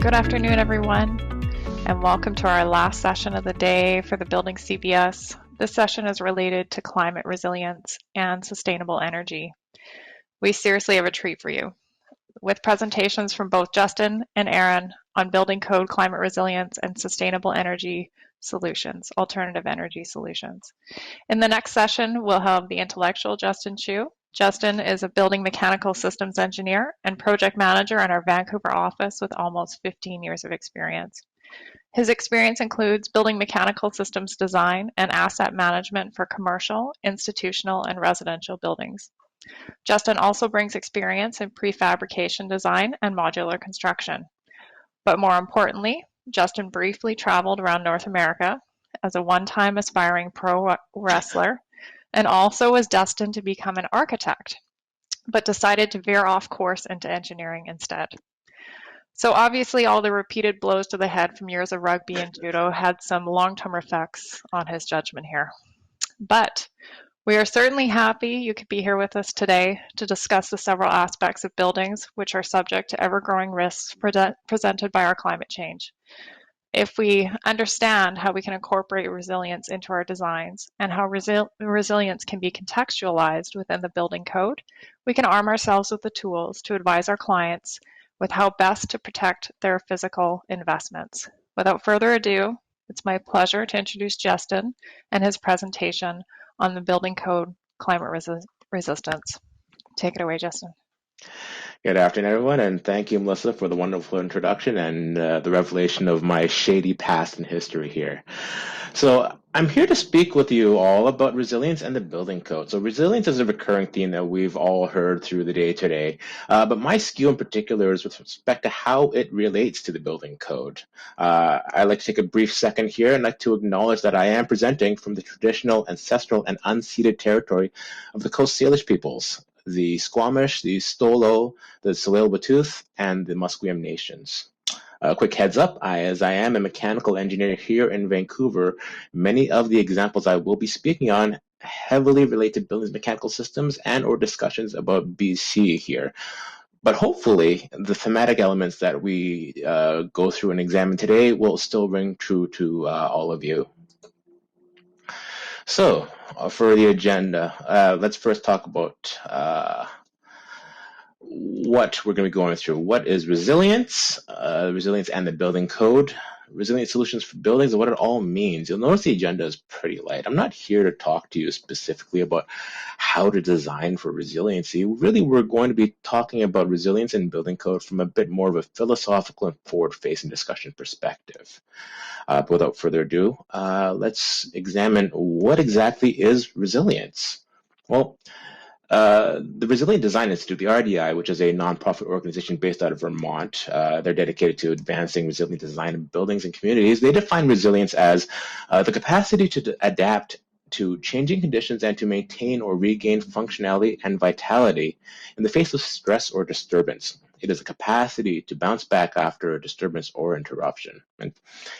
Good afternoon, everyone, and welcome to our last session of the day for the Building CBS. This session is related to climate resilience and sustainable energy. We seriously have a treat for you, with presentations from both Justin and Erin on building code, climate resilience, and sustainable energy solutions, alternative energy solutions. In the next session, we'll have the intellectual Justin Chu. Justin is a building mechanical systems engineer and project manager in our Vancouver office with almost 15 years of experience. His experience includes building mechanical systems design and asset management for commercial, institutional, and residential buildings. Justin also brings experience in prefabrication design and modular construction. But more importantly, Justin briefly traveled around North America as a one-time aspiring pro wrestler and also was destined to become an architect, but decided to veer off course into engineering instead. So obviously all the repeated blows to the head from years of rugby and judo had some long-term effects on his judgment here. But we are certainly happy you could be here with us today to discuss the several aspects of buildings which are subject to ever-growing risks presented by our climate change. If we understand how we can incorporate resilience into our designs and how resilience can be contextualized within the building code, we can arm ourselves with the tools to advise our clients with how best to protect their physical investments. Without further ado, it's my pleasure to introduce Justin and his presentation on the building code climate resistance. Take it away, Justin. Good afternoon, everyone, and thank you, Melissa, for the wonderful introduction and the revelation of my shady past and history here. So I'm here to speak with you all about resilience and the building code. So resilience is a recurring theme that we've all heard through the day today, but my skew in particular is with respect to how it relates to the building code. I'd like to take a brief second here and like to acknowledge that I am presenting from the traditional, ancestral, and unceded territory of the Coast Salish peoples, the Squamish, the Stolo, the Tsleil-Waututh, and the Musqueam nations. Quick heads up, as I am a mechanical engineer here in Vancouver, many of the examples I will be speaking on heavily relate to buildings, mechanical systems, and or discussions about BC here. But hopefully, the thematic elements that we go through and examine today will still ring true to all of you. So, for the agenda, let's first talk about what we're going to be going through. What is resilience? Resilience and the building code. Resilient solutions for buildings and what it all means. You'll notice the agenda is pretty light. I'm not here to talk to you specifically about how to design for resiliency. Really, we're going to be talking about resilience and building code from a bit more of a philosophical and forward-facing discussion perspective. But without further ado, let's examine what exactly is resilience. Well, the Resilient Design Institute, the RDI, which is a nonprofit organization based out of Vermont, they're dedicated to advancing resilient design in buildings and communities. They define resilience as the capacity to adapt to changing conditions and to maintain or regain functionality and vitality in the face of stress or disturbance. It is a capacity to bounce back after a disturbance or interruption. And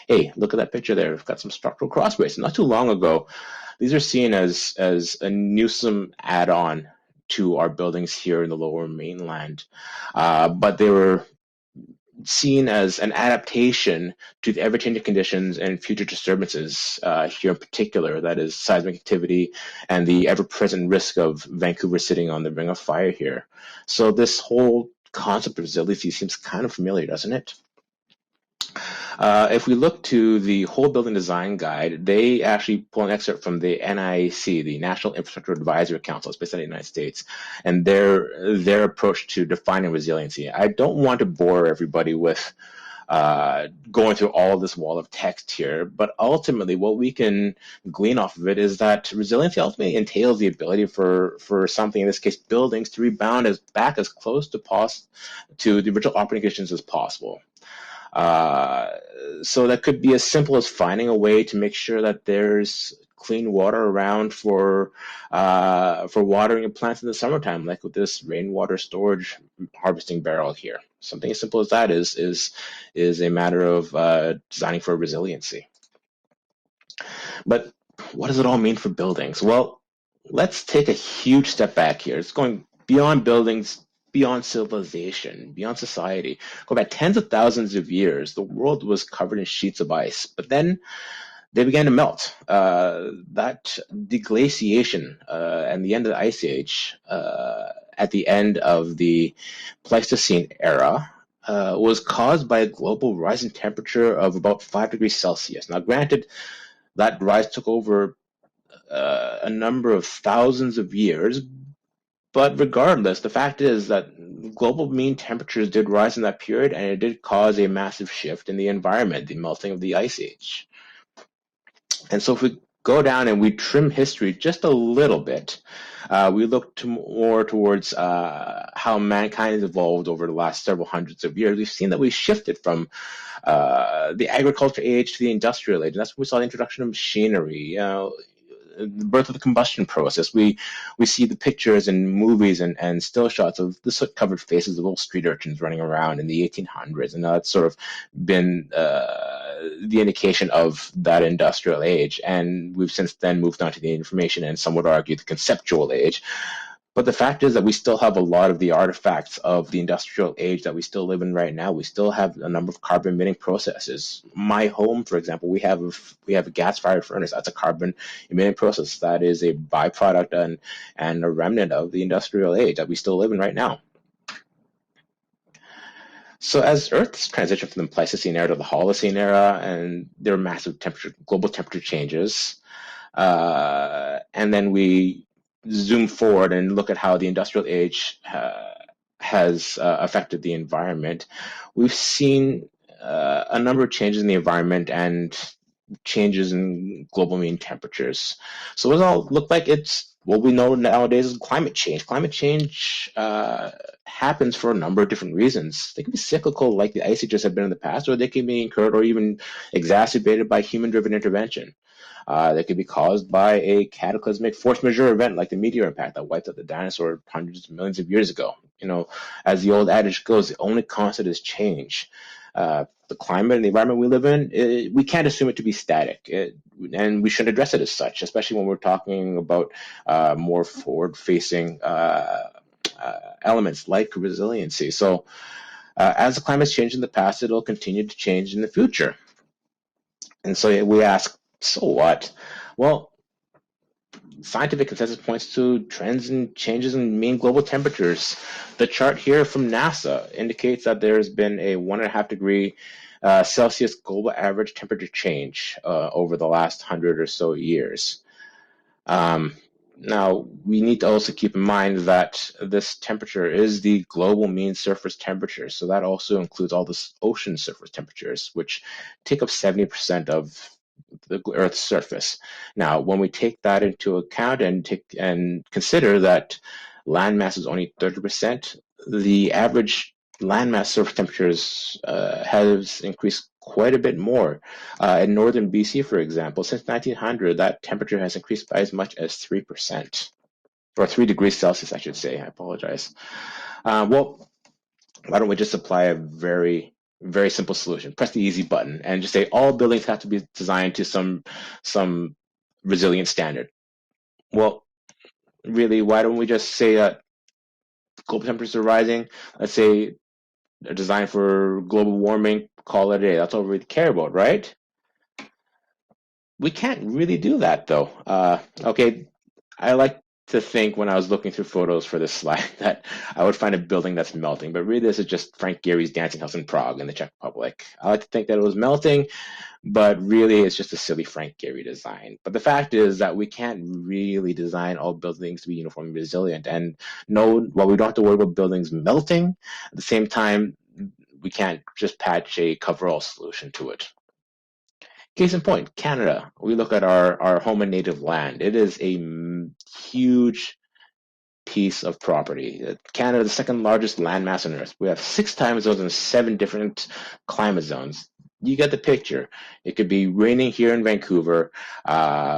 hey, look at that picture there. We've got some structural cross bracing. Not too long ago, these are seen as a Newsom add-on to our buildings here in the Lower Mainland, but they were seen as an adaptation to the ever-changing conditions and future disturbances here in particular, that is seismic activity and the ever-present risk of Vancouver sitting on the ring of fire here. So this whole concept of resiliency seems kind of familiar, doesn't it? If we look to the whole building design guide, they actually pull an excerpt from the NIC, the National Infrastructure Advisory Council, it's based in the United States, and their approach to defining resiliency. I don't want to bore everybody with going through all this wall of text here, but ultimately what we can glean off of it is that resiliency ultimately entails the ability for something, in this case buildings, to rebound back as close to the original operating conditions as possible. So that could be as simple as finding a way to make sure that there's clean water around for watering your plants in the summertime, like with this rainwater storage harvesting barrel here. Something as simple as that is a matter of designing for resiliency. But what does it all mean for buildings? Well, let's take a huge step back here. It's going beyond buildings, beyond civilization, beyond society. Go back tens of thousands of years, the world was covered in sheets of ice, but then they began to melt. That deglaciation and the end of the Ice Age, at the end of the Pleistocene era, was caused by a global rise in temperature of about 5 degrees Celsius. Now, granted, that rise took over a number of thousands of years, but regardless, the fact is that global mean temperatures did rise in that period, and it did cause a massive shift in the environment, the melting of the Ice Age. And so if we go down and we trim history just a little bit, we look to more towards how mankind has evolved over the last several hundreds of years. We've seen that we shifted from the agriculture age to the industrial age. And that's when we saw the introduction of machinery, the birth of the combustion process. We see the pictures and movies and still shots of the soot-covered faces of old street urchins running around in the 1800s, and that's sort of been the indication of that industrial age. And we've since then moved on to the information and some would argue the conceptual age. But the fact is that we still have a lot of the artifacts of the industrial age that we still live in right now. We still have a number of carbon emitting processes. My home, for example, we have a gas-fired furnace. That's a carbon emitting process. That is a byproduct and a remnant of the industrial age that we still live in right now. So as Earth's transitioned from the Pleistocene era to the Holocene era, and there are massive global temperature changes, and then we zoom forward and look at how the industrial age has affected the environment, we've seen a number of changes in the environment and changes in global mean temperatures. So what it all look like? It's what we know nowadays is climate change. Climate change happens for a number of different reasons. They can be cyclical, like the ice ages have been in the past, or they can be incurred or even exacerbated by human-driven intervention. They could be caused by a cataclysmic force majeure event like the meteor impact that wiped out the dinosaur hundreds of millions of years ago. As the old adage goes, the only constant is change. The climate and the environment we live in, we can't assume it to be static, and we should address it as such, especially when we're talking about more forward-facing elements like resiliency. So as the climate's changed in the past, it'll continue to change in the future. And so we ask, so what? Well, scientific consensus points to trends and changes in mean global temperatures. The chart here from NASA indicates that there's been a 1.5 degree Celsius global average temperature change over the last 100 or so years. Now, we need to also keep in mind that this temperature is the global mean surface temperature. So that also includes all the ocean surface temperatures, which take up 70% of the Earth's surface. Now, when we take that into account and consider that landmass is only 30%, the average landmass surface temperatures has increased quite a bit more. In northern BC, for example, since 1900, that temperature has increased by as much as 3%, or 3 degrees Celsius, I should say. I apologize. Well, why don't we just apply a very, very simple solution? Press the easy button and just say all buildings have to be designed to some resilient standard. Well, really, why don't we just say that global temperatures are rising? Let's say they're designed for global warming, call it a day. That's all we really care about, right? We can't really do that, though. Okay, I like to think when I was looking through photos for this slide that I would find a building that's melting, but really this is just Frank Gehry's dancing house in Prague in the Czech Republic. I like to think that it was melting, but really it's just a silly Frank Gehry design. But the fact is that we can't really design all buildings to be uniformly resilient. And no, while we don't have to worry about buildings melting, at the same time, we can't just patch a coverall solution to it. Case in point, Canada. We look at our home and native land. It is a huge piece of property. Canada, the second largest landmass on Earth. We have 6 time zones and 7 different climate zones. You get the picture. It could be raining here in Vancouver.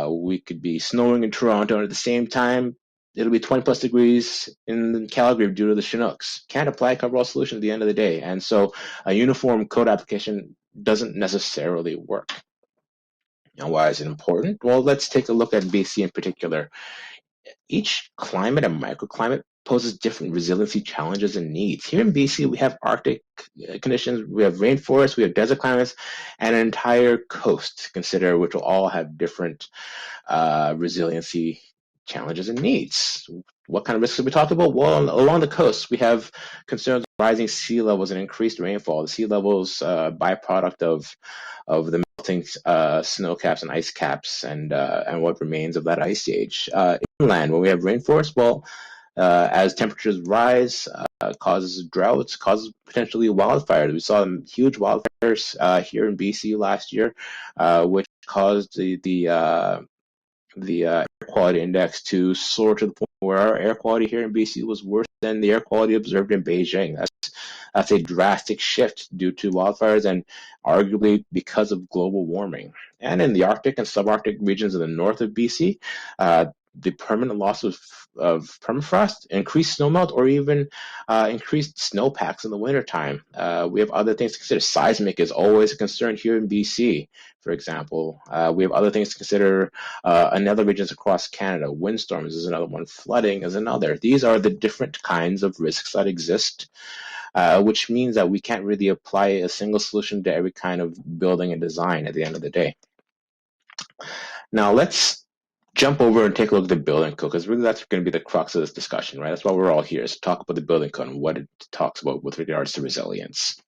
We could be snowing in Toronto, and at the same time, it'll be 20 plus degrees in Calgary due to the Chinooks. Can't apply a coverall solution at the end of the day. And so a uniform code application doesn't necessarily work. Now, why is it important? Well, let's take a look at BC in particular. Each climate and microclimate poses different resiliency challenges and needs. Here in BC, we have Arctic conditions, we have rainforests, we have desert climates, and an entire coast to consider, which will all have different resiliency challenges and needs. What kind of risks are we talking about? Well, along the coast, we have concerns of rising sea levels and increased rainfall. The sea levels, byproduct of the melting snow caps and ice caps, and what remains of that ice age. Inland, when we have rainforests, well, as temperatures rise, causes droughts, causes potentially wildfires. We saw huge wildfires here in BC last year, which caused the air quality index to soar to the point where our air quality here in BC was worse than the air quality observed in Beijing. That's a drastic shift due to wildfires and arguably because of global warming. And in the Arctic and subarctic regions of the north of BC, the permanent loss of permafrost, increased snowmelt, or even increased snowpacks in the wintertime. We have other things to consider. Seismic is always a concern here in BC, for example. We have other things to consider in other regions across Canada. Windstorms is another one. Flooding is another. These are the different kinds of risks that exist, which means that we can't really apply a single solution to every kind of building and design at the end of the day. Now let's jump over and take a look at the building code, because really that's going to be the crux of this discussion, right? That's why we're all here, is to talk about the building code and what it talks about with regards to resilience.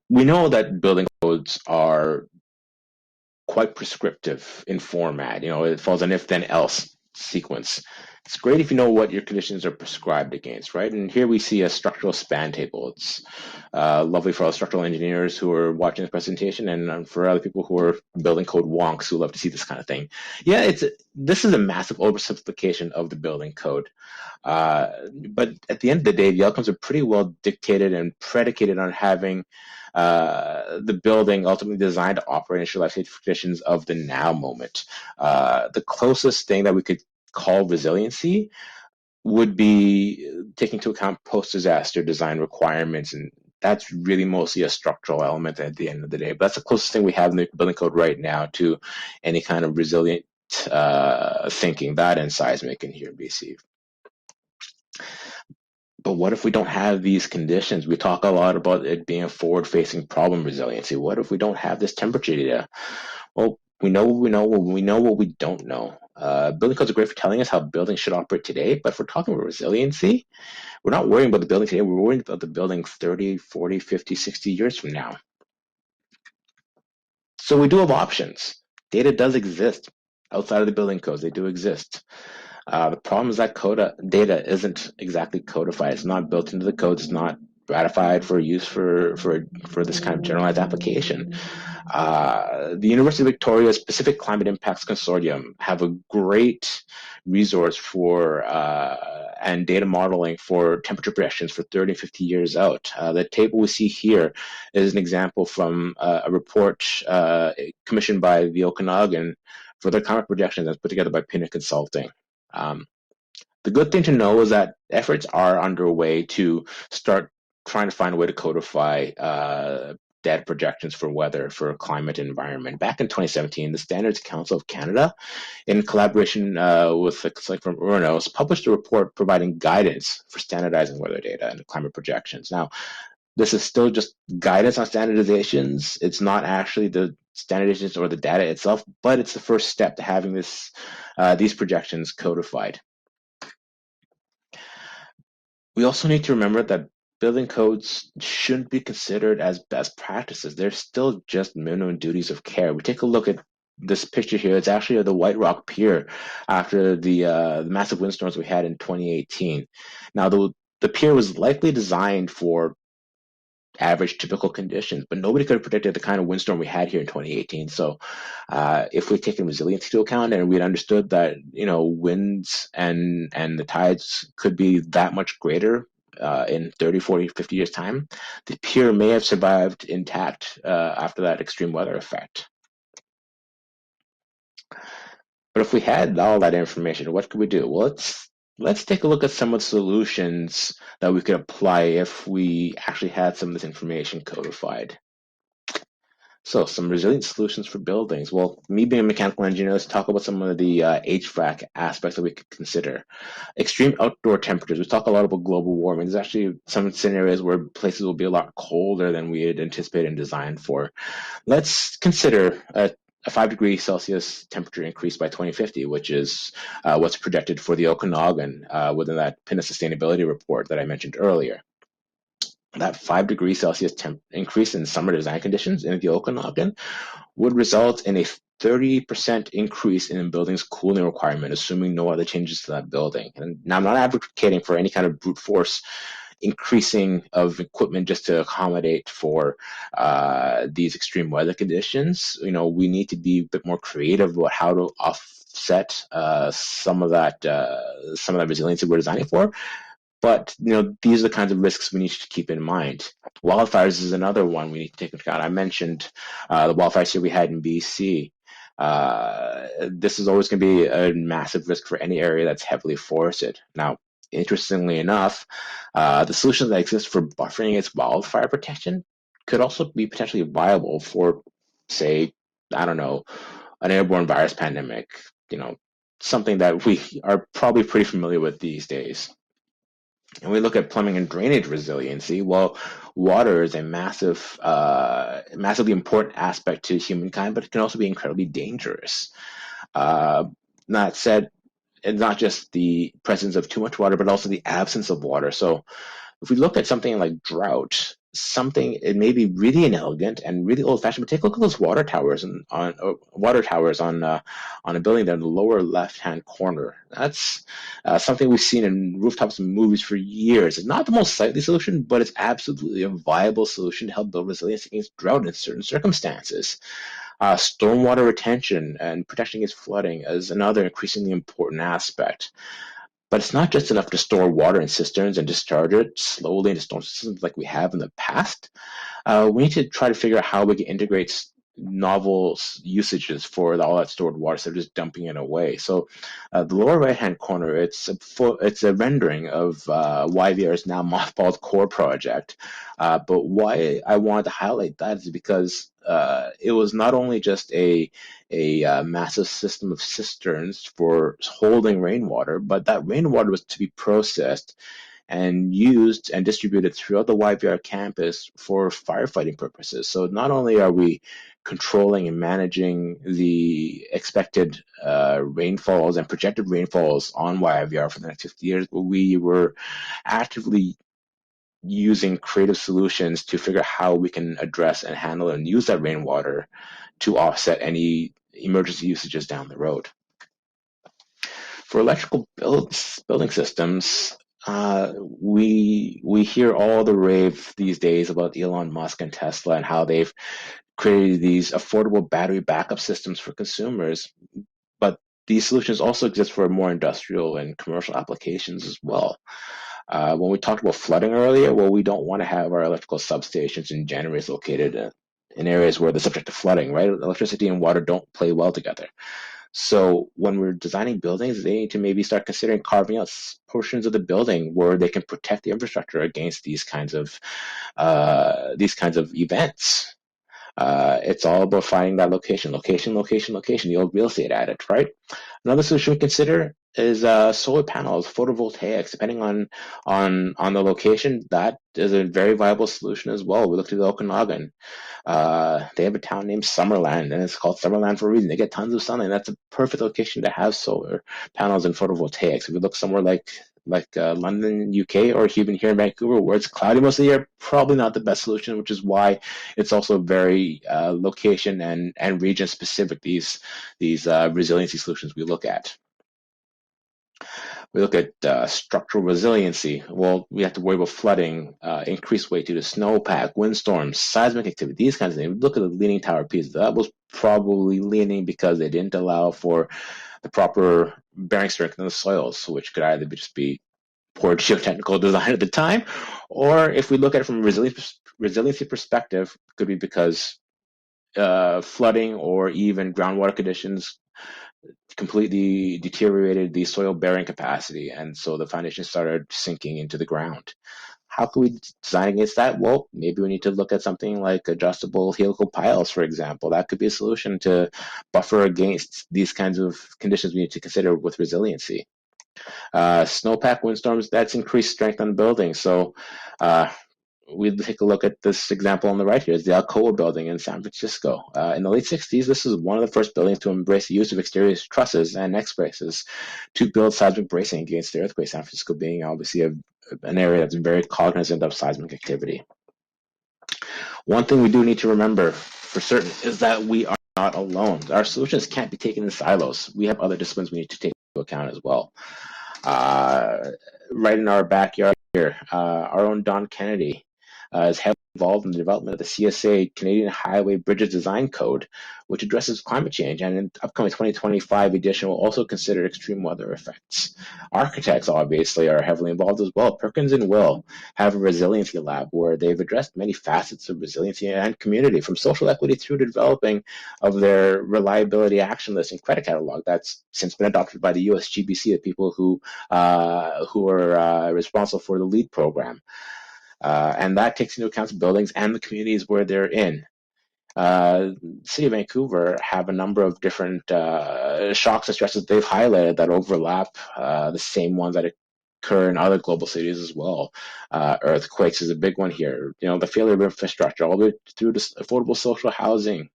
We know that building codes are quite prescriptive in format. You know, it follows an if-then-else sequence. It's great if you know what your conditions are prescribed against, right? And here we see a structural span table. It's lovely for all structural engineers who are watching this presentation, and for other people who are building code wonks who love to see this kind of thing. Yeah, this is a massive oversimplification of the building code. But at the end of the day, the outcomes are pretty well dictated and predicated on having the building ultimately designed to operate in ensure life safety conditions of the now moment. The closest thing that we could call resiliency would be taking into account post-disaster design requirements, and that's really mostly a structural element at the end of the day. But that's the closest thing we have in the building code right now to any kind of resilient thinking, that and seismic in here in BC. But what if we don't have these conditions? We talk a lot about it being a forward-facing problem, resiliency. What if we don't have this temperature data? Well, we know what we know. We know what we don't know. Building codes are great for telling us how buildings should operate today, but if we're talking about resiliency, we're not worrying about the building today. We're worrying about the building 30, 40, 50, 60 years from now. So we do have options. Data does exist outside of the building codes. They do exist. The problem is that data isn't exactly codified. It's not built into the code. It's not ratified for use for this kind of generalized application. The University of Victoria's Pacific Climate Impacts Consortium have a great resource for and data modeling for temperature projections for 30 and 50 years out. The table we see here is an example from a report commissioned by the Okanagan for their climate projections that's put together by Pinnock Consulting. The good thing to know is that efforts are underway to start trying to find a way to codify data projections for weather, for climate and environment. Back in 2017, the Standards Council of Canada, in collaboration with the consulting firm Renovations, published a report providing guidance for standardizing weather data and climate projections. Now, this is still just guidance on standardizations. It's not actually the standardizations or the data itself, but it's the first step to having these projections codified. We also need to remember that building codes shouldn't be considered as best practices. They're still just minimum duties of care. We take a look at this picture here. It's actually the White Rock Pier after the massive windstorms we had in 2018. Now, the pier was likely designed for average typical conditions, but nobody could have predicted the kind of windstorm we had here in 2018. So if we'd taken resiliency into account and we'd understood that, you know, winds and the tides could be that much greater in 30, 40, 50 years time, the pier may have survived intact after that extreme weather effect. But if we had all that information, what could we do? Well, let's take a look at some of the solutions that we could apply if we actually had some of this information codified. So some resilient solutions for buildings. Well, me being a mechanical engineer, let's talk about some of the HVAC aspects that we could consider. Extreme outdoor temperatures. We talk a lot about global warming. There's actually some scenarios where places will be a lot colder than we had anticipated and designed for. Let's consider a 5 degree Celsius temperature increase by 2050, which is what's projected for the Okanagan within that PINA sustainability report that I mentioned earlier. That 5 degree Celsius increase in summer design conditions in the Okanagan would result in a 30% increase in a building's cooling requirement, assuming no other changes to that building. And now I'm not advocating for any kind of brute force increasing of equipment just to accommodate for these extreme weather conditions. We need to be a bit more creative about how to offset some of that resiliency we're designing for. But these are the kinds of risks we need to keep in mind. Wildfires is another one we need to take into account. I mentioned the wildfires here we had in BC. This is always going to be a massive risk for any area that's heavily forested. Now, interestingly enough, the solutions that exist for buffering against wildfire protection could also be potentially viable for, say, I don't know, an airborne virus pandemic. Something that we are probably pretty familiar with these days. And we look at plumbing and drainage resiliency. Well, water is a massively important aspect to humankind, but it can also be incredibly dangerous. That said, it's not just the presence of too much water, but also the absence of water. So if we look at something like drought, it may be really inelegant and really old-fashioned, but take a look at those water towers on a building there in the lower left-hand corner. That's something we've seen in rooftops and movies for years. It's not the most sightly solution, but it's absolutely a viable solution to help build resilience against drought in certain circumstances. Stormwater retention and protection against flooding is another increasingly important aspect. But it's not just enough to store water in cisterns and discharge it slowly into storm systems like we have in the past. We need to try to figure out how we can integrate novel usages for all that stored water instead of just dumping it away. So the lower right-hand corner, it's a rendering of YVR's now mothballed core project. But why I wanted to highlight that is because it was not only just a massive system of cisterns for holding rainwater, but that rainwater was to be processed and used and distributed throughout the YVR campus for firefighting purposes. So not only are we controlling and managing the expected rainfalls and projected rainfalls on YVR for the next 50 years, but we were actively using creative solutions to figure out how we can address and handle and use that rainwater to offset any emergency usages down the road. For electrical building systems, we hear all the rave these days about Elon Musk and Tesla and how they've created these affordable battery backup systems for consumers. But these solutions also exist for more industrial and commercial applications as well. When we talked about flooding earlier, well, we don't want to have our electrical substations and generators located in areas where they're subject to flooding, right? Electricity and water don't play well together. So when we're designing buildings, they need to maybe start considering carving out portions of the building where they can protect the infrastructure against these kinds of events. It's all about finding that location, the old real estate adage, right? Another solution we consider is solar panels, photovoltaics. Depending on the location, that is a very viable solution as well. We look to the Okanagan. They have a town named Summerland, and it's called Summerland for a reason. They get tons of sunlight, and that's a perfect location to have solar panels and photovoltaics. If we look somewhere like London, UK, or even here in Vancouver, where it's cloudy most of the year, probably not the best solution, which is why it's also very location and region specific, these resiliency solutions we look at. We look at structural resiliency. Well, we have to worry about flooding, increased weight due to snowpack, windstorms, seismic activity, these kinds of things. We look at the leaning tower piece. That was probably leaning because they didn't allow for the proper bearing strength in the soils, which could either just be poor geotechnical design at the time, or if we look at it from a resiliency perspective, could be because flooding or even groundwater conditions completely deteriorated the soil bearing capacity, and so the foundation started sinking into the ground. how can we design against that? Well, maybe we need to look at something like adjustable helical piles, for example. That could be a solution to buffer against these kinds of conditions we need to consider with resiliency. Snowpack windstorms, that's increased strength on the building. So we take a look at this example on the right here. Is the Alcoa building in San Francisco. In the late 60s, this is one of the first buildings to embrace the use of exterior trusses and X braces to build seismic bracing against the earthquake. San Francisco being obviously an area that's very cognizant of seismic activity. One thing we do need to remember for certain is that we are not alone. Our solutions can't be taken in silos. We have other disciplines we need to take into account as well. Right in our backyard here, our own Don Kennedy is heavily involved in the development of the CSA Canadian Highway Bridges Design Code, which addresses climate change, and in the upcoming 2025 edition will also consider extreme weather effects. Architects obviously are heavily involved as well. Perkins and Will have a resiliency lab where they've addressed many facets of resiliency and community, from social equity through to developing of their reliability action list and credit catalog that's since been adopted by the USGBC, the people who are responsible for the LEAD program. And that takes into account the buildings and the communities where they're in. The City of Vancouver have a number of different shocks and stresses they've highlighted that overlap the same ones that occur in other global cities as well. Earthquakes is a big one here. The failure of infrastructure, all the way through to affordable social housing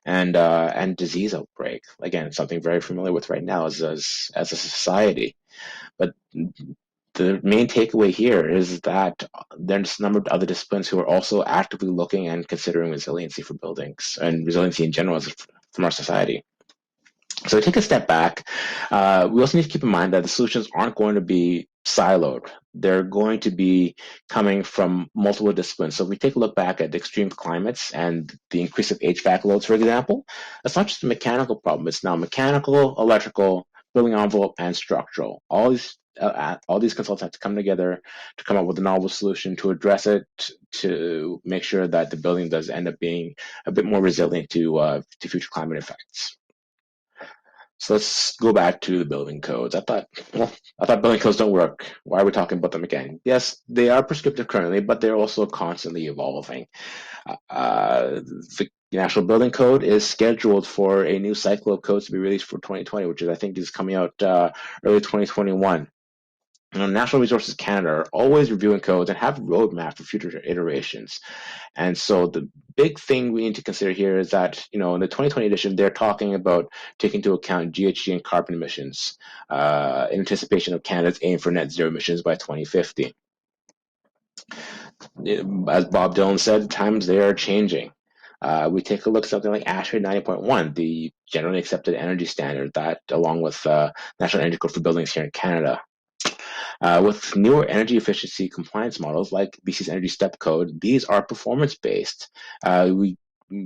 and disease outbreak. Again, something very familiar with right now as a society. But the main takeaway here is that there's a number of other disciplines who are also actively looking and considering resiliency for buildings and resiliency in general from our society. So to take a step back, we also need to keep in mind that the solutions aren't going to be siloed. They're going to be coming from multiple disciplines. So if we take a look back at the extreme climates and the increase of HVAC loads, for example, it's not just a mechanical problem. It's now mechanical, electrical, building envelope, and structural. All these consultants have to come together to come up with a novel solution to address it, to make sure that the building does end up being a bit more resilient to future climate effects. So let's go back to the building codes. I thought building codes don't work. Why are we talking about them again? Yes, they are prescriptive currently, but they're also constantly evolving. The National Building Code is scheduled for a new cycle of codes to be released for 2020, which I think is coming out early 2021. Natural Resources Canada are always reviewing codes and have a roadmap for future iterations. And so the big thing we need to consider here is that, in the 2020 edition, they're talking about taking into account GHG and carbon emissions in anticipation of Canada's aim for net zero emissions by 2050. As Bob Dylan said, times they are changing. We take a look at something like ASHRAE 90.1, the generally accepted energy standard, that along with National Energy Code for buildings here in Canada. With newer energy efficiency compliance models like BC's Energy Step Code, these are performance-based. We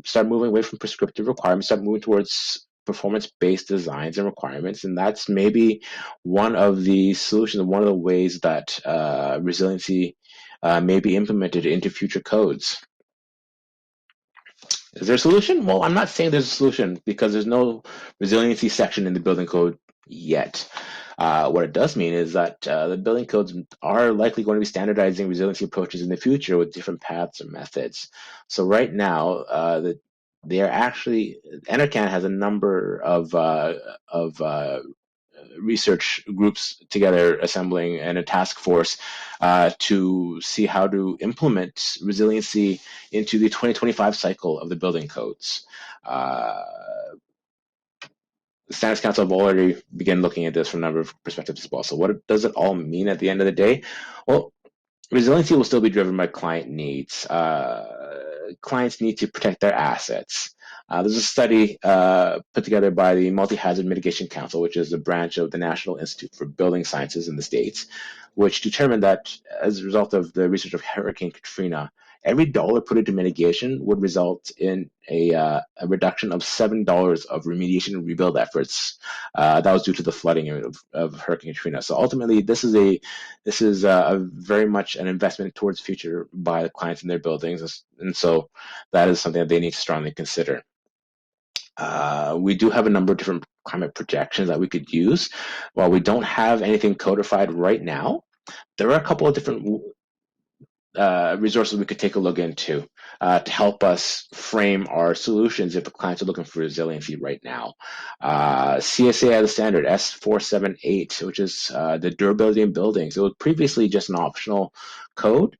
start moving away from prescriptive requirements, start moving towards performance-based designs and requirements, and that's maybe one of the solutions, one of the ways that resiliency may be implemented into future codes. Is there a solution? Well, I'm not saying there's a solution because there's no resiliency section in the building code yet. What it does mean is that the building codes are likely going to be standardizing resiliency approaches in the future with different paths and methods. So right now, they are actually, NRCan has a number of research groups together assembling in a task force to see how to implement resiliency into the 2025 cycle of the building codes. The Standards Council have already begun looking at this from a number of perspectives as well. So what does it all mean at the end of the day? Well, resiliency will still be driven by client needs. Clients need to protect their assets. There's a study put together by the Multi-Hazard Mitigation Council, which is a branch of the National Institute for Building Sciences in the States, which determined that as a result of the research of Hurricane Katrina, every dollar put into mitigation would result in a reduction of $7 of remediation and rebuild efforts. That was due to the flooding of Hurricane Katrina. So ultimately, this is a very much an investment towards the future by the clients in their buildings, and so that is something that they need to strongly consider. We do have a number of different climate projections that we could use. While we don't have anything codified right now, there are a couple of different resources we could take a look into to help us frame our solutions if the clients are looking for resiliency right now. CSA has a standard S478, which is the durability in buildings. It was previously just an optional code,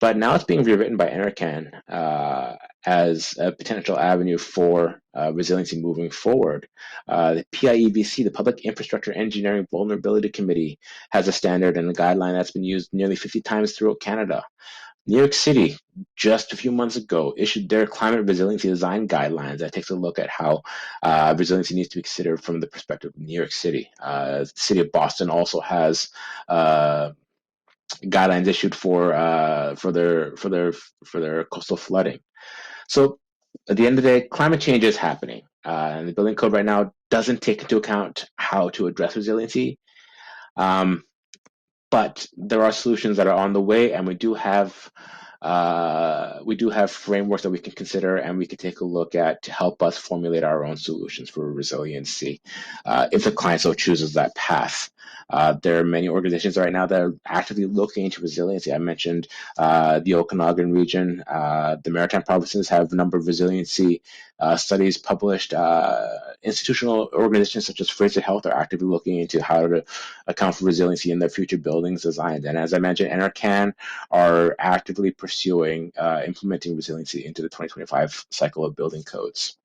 but now it's being rewritten by NRCan as a potential avenue for resiliency moving forward. The PIEVC, the Public Infrastructure Engineering Vulnerability Committee, has a standard and a guideline that's been used nearly 50 times throughout Canada. New York City, just a few months ago, issued their climate resiliency design guidelines that takes a look at how resiliency needs to be considered from the perspective of New York City. The city of Boston also has guidelines issued for their coastal flooding. So at the end of the day, climate change is happening, and the building code right now doesn't take into account how to address resiliency. But there are solutions that are on the way, and we do have frameworks that we can consider and we can take a look at to help us formulate our own solutions for resiliency if the client so chooses that path. There are many organizations right now that are actively looking into resiliency. I mentioned the Okanagan region. The Maritime provinces have a number of resiliency studies published. Institutional organizations such as Fraser Health are actively looking into how to account for resiliency in their future buildings designs. And as I mentioned, NRCan are actively pursuing implementing resiliency into the 2025 cycle of building codes.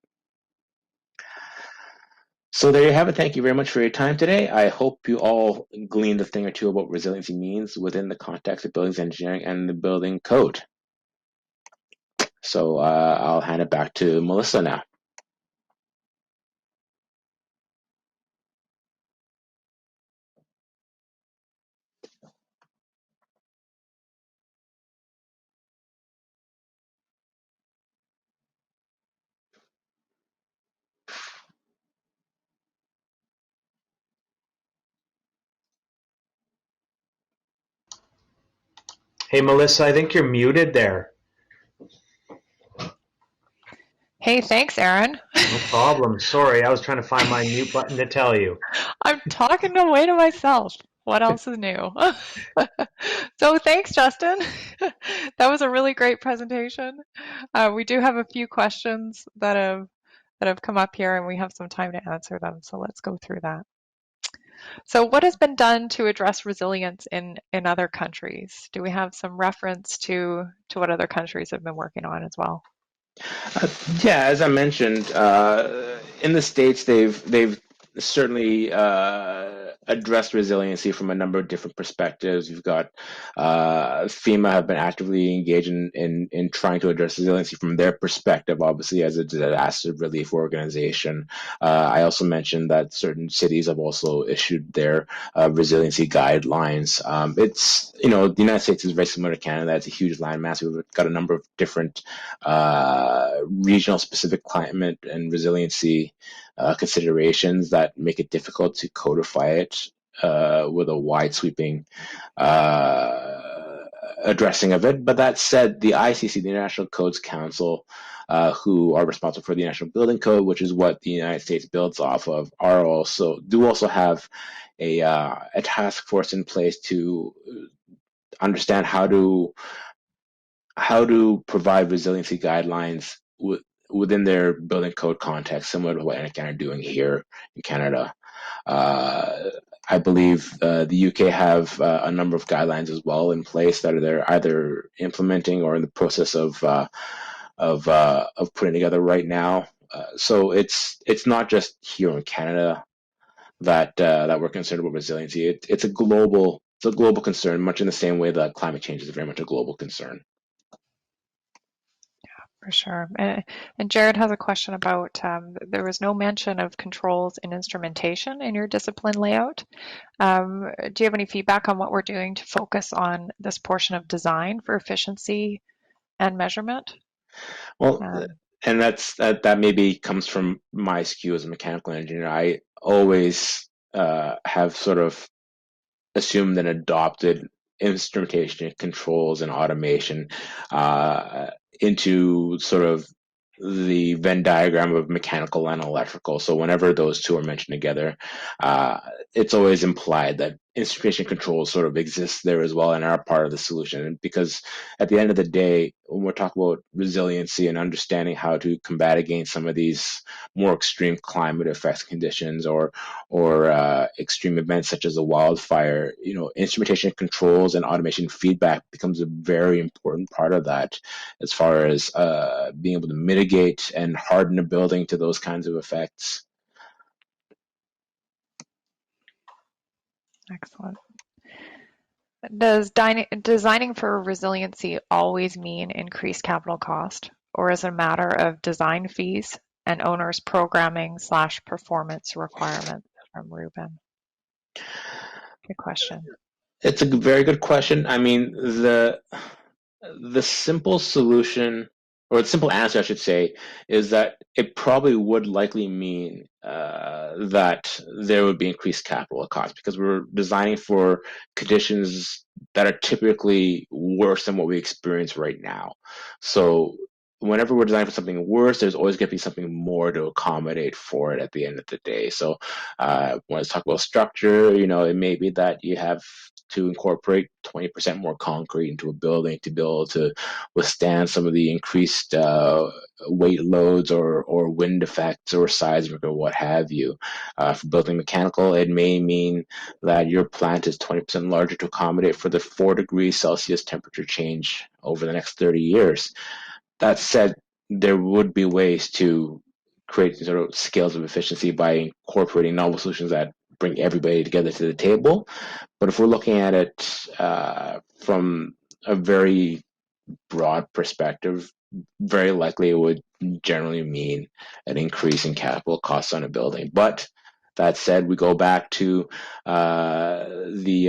So there you have it. Thank you very much for your time today. I hope you all gleaned a thing or two about what resiliency means within the context of buildings engineering and the building code. So I'll hand it back to Melissa now. Hey, Melissa, I think you're muted there. Hey, thanks, Erin. No problem. Sorry, I was trying to find my mute button to tell you. I'm talking away to myself. What else is new? So thanks, Justin. That was a really great presentation. We do have a few questions that have come up here, and we have some time to answer them. So let's go through that. So what has been done to address resilience in other countries? Do we have some reference to what other countries have been working on as well? Yeah, as I mentioned, in the States, they've certainly addressed resiliency from a number of different perspectives. You've got FEMA have been actively engaged in trying to address resiliency from their perspective, obviously as a disaster relief organization. I also mentioned that certain cities have also issued their resiliency guidelines. It's, the United States is very similar to Canada. It's a huge landmass. We've got a number of different regional specific climate and resiliency considerations that make it difficult to codify it with a wide sweeping addressing of it. But that said, the ICC, the International Codes Council, who are responsible for the National Building Code, which is what the United States builds off of, do also have a task force in place to understand how to provide resiliency guidelines within their building code context, similar to what NRCan are doing here in Canada. I believe the UK have a number of guidelines as well in place that they're either implementing or in the process of putting together right now. So it's not just here in Canada that we're concerned about resiliency. It's a global concern, much in the same way that climate change is very much a global concern. For sure. And Jared has a question about there was no mention of controls and instrumentation in your discipline layout. Do you have any feedback on what we're doing to focus on this portion of design for efficiency and measurement? Well, and that maybe comes from my skew as a mechanical engineer. I always have sort of assumed and adopted instrumentation, controls, and automation into sort of the Venn diagram of mechanical and electrical. So whenever those two are mentioned together, uh, it's always implied that instrumentation control sort of exists there as well and are part of the solution. Because at the end of the day, when we're talking about resiliency and understanding how to combat against some of these more extreme climate effects conditions or extreme events such as a wildfire, instrumentation controls and automation feedback becomes a very important part of that as far as being able to mitigate and harden a building to those kinds of effects. Excellent. Does designing for resiliency always mean increased capital cost, or is it a matter of design fees and owners' programming/performance requirements? From Ruben. Good question. It's a very good question. I mean, the simple solution, or the simple answer, I should say, is that it probably would likely mean that there would be increased capital costs because we're designing for conditions that are typically worse than what we experience right now. So whenever we're designing for something worse, there's always going to be something more to accommodate for it at the end of the day. So when I talk about structure, it may be that you have to incorporate 20% more concrete into a building to be able to withstand some of the increased weight loads or wind effects or seismic or what have you. For building mechanical, it may mean that your plant is 20% larger to accommodate for the 4 degrees Celsius temperature change over the next 30 years. That said, there would be ways to create sort of scales of efficiency by incorporating novel solutions that bring everybody together to the table. But if we're looking at it from a very broad perspective, very likely it would generally mean an increase in capital costs on a building. But that said, we go back to the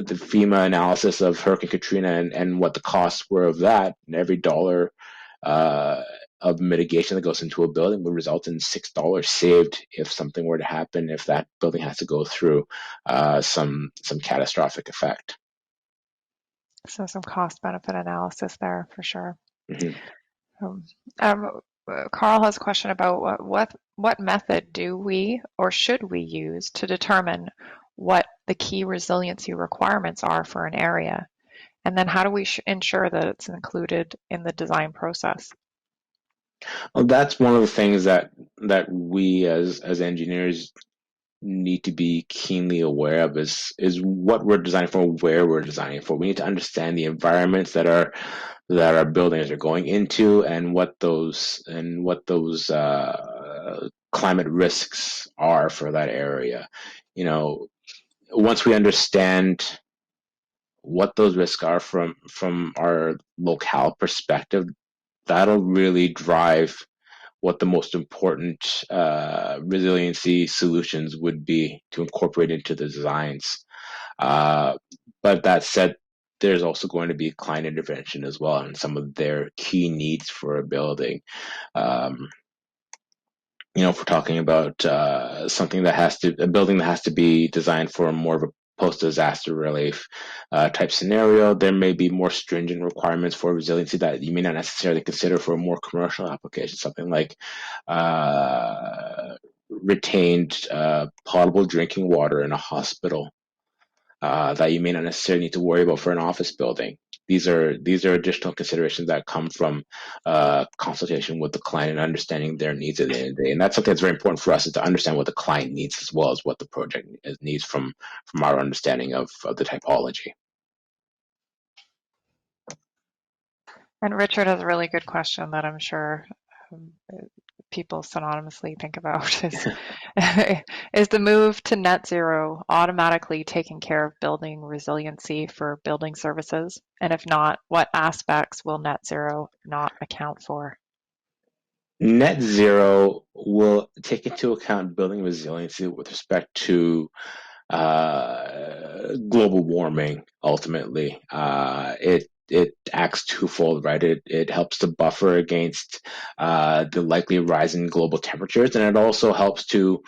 FEMA analysis of Hurricane Katrina and what the costs were of that, and every dollar of mitigation that goes into a building would result in $6 saved if something were to happen, if that building has to go through some catastrophic effect. So some cost benefit analysis there for sure. Mm-hmm. Carl has a question about what method do we or should we use to determine what the key resiliency requirements are for an area, and then how do we ensure that it's included in the design process? Well, that's one of the things that we as engineers need to be keenly aware of is what we're designing for, where we're designing for. We need to understand the environments that our buildings are going into, and what those climate risks are for that area. Once we understand what those risks are from our locale perspective, that'll really drive what the most important resiliency solutions would be to incorporate into the designs. But that said, there's also going to be client intervention as well and some of their key needs for a building. If we're talking about a building that has to be designed for more of a post-disaster relief type scenario, there may be more stringent requirements for resiliency that you may not necessarily consider for a more commercial application, something like retained potable drinking water in a hospital that you may not necessarily need to worry about for an office building. These are additional considerations that come from consultation with the client and understanding their needs at the end of the day. And that's something that's very important for us, is to understand what the client needs as well as what the project needs from our understanding of the typology. And Richard has a really good question that I'm sure people synonymously think about is the move to net zero automatically taking care of building resiliency for building services? And if not, what aspects will net zero not account for? Net zero will take into account building resiliency with respect to global warming. Ultimately, it acts twofold, right? It helps to buffer against the likely rise in global temperatures, and it also helps to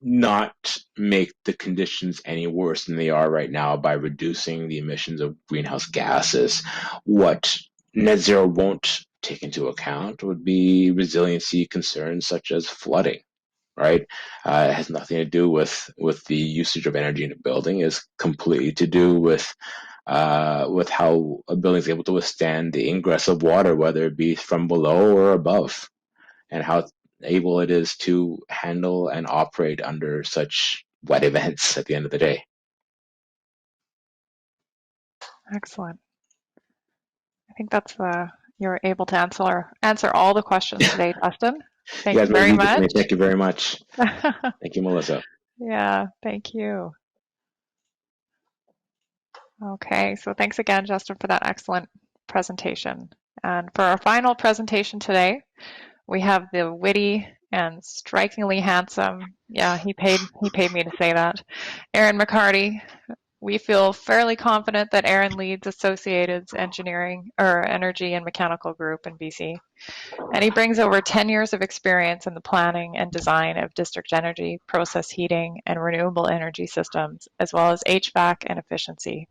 not make the conditions any worse than they are right now by reducing the emissions of greenhouse gases. What net zero won't take into account would be resiliency concerns such as flooding, right? It has nothing to do with the usage of energy in a building. It's completely to do with how a building is able to withstand the ingress of water, whether it be from below or above, and how able it is to handle and operate under such wet events at the end of the day. Excellent. I think that's you're able to answer all the questions today, Dustin. Thanks very much. Thank you very much. Thank you, Melissa. Yeah, thank you. Okay, so thanks again, Justin, for that excellent presentation. And for our final presentation today, we have the witty and strikingly handsome, yeah, he paid me to say that, Erin Mccarty. We feel fairly confident that Erin leads Associated's engineering or energy and mechanical group in BC. And he brings over 10 years of experience in the planning and design of district energy, process heating, and renewable energy systems, as well as HVAC and efficiency.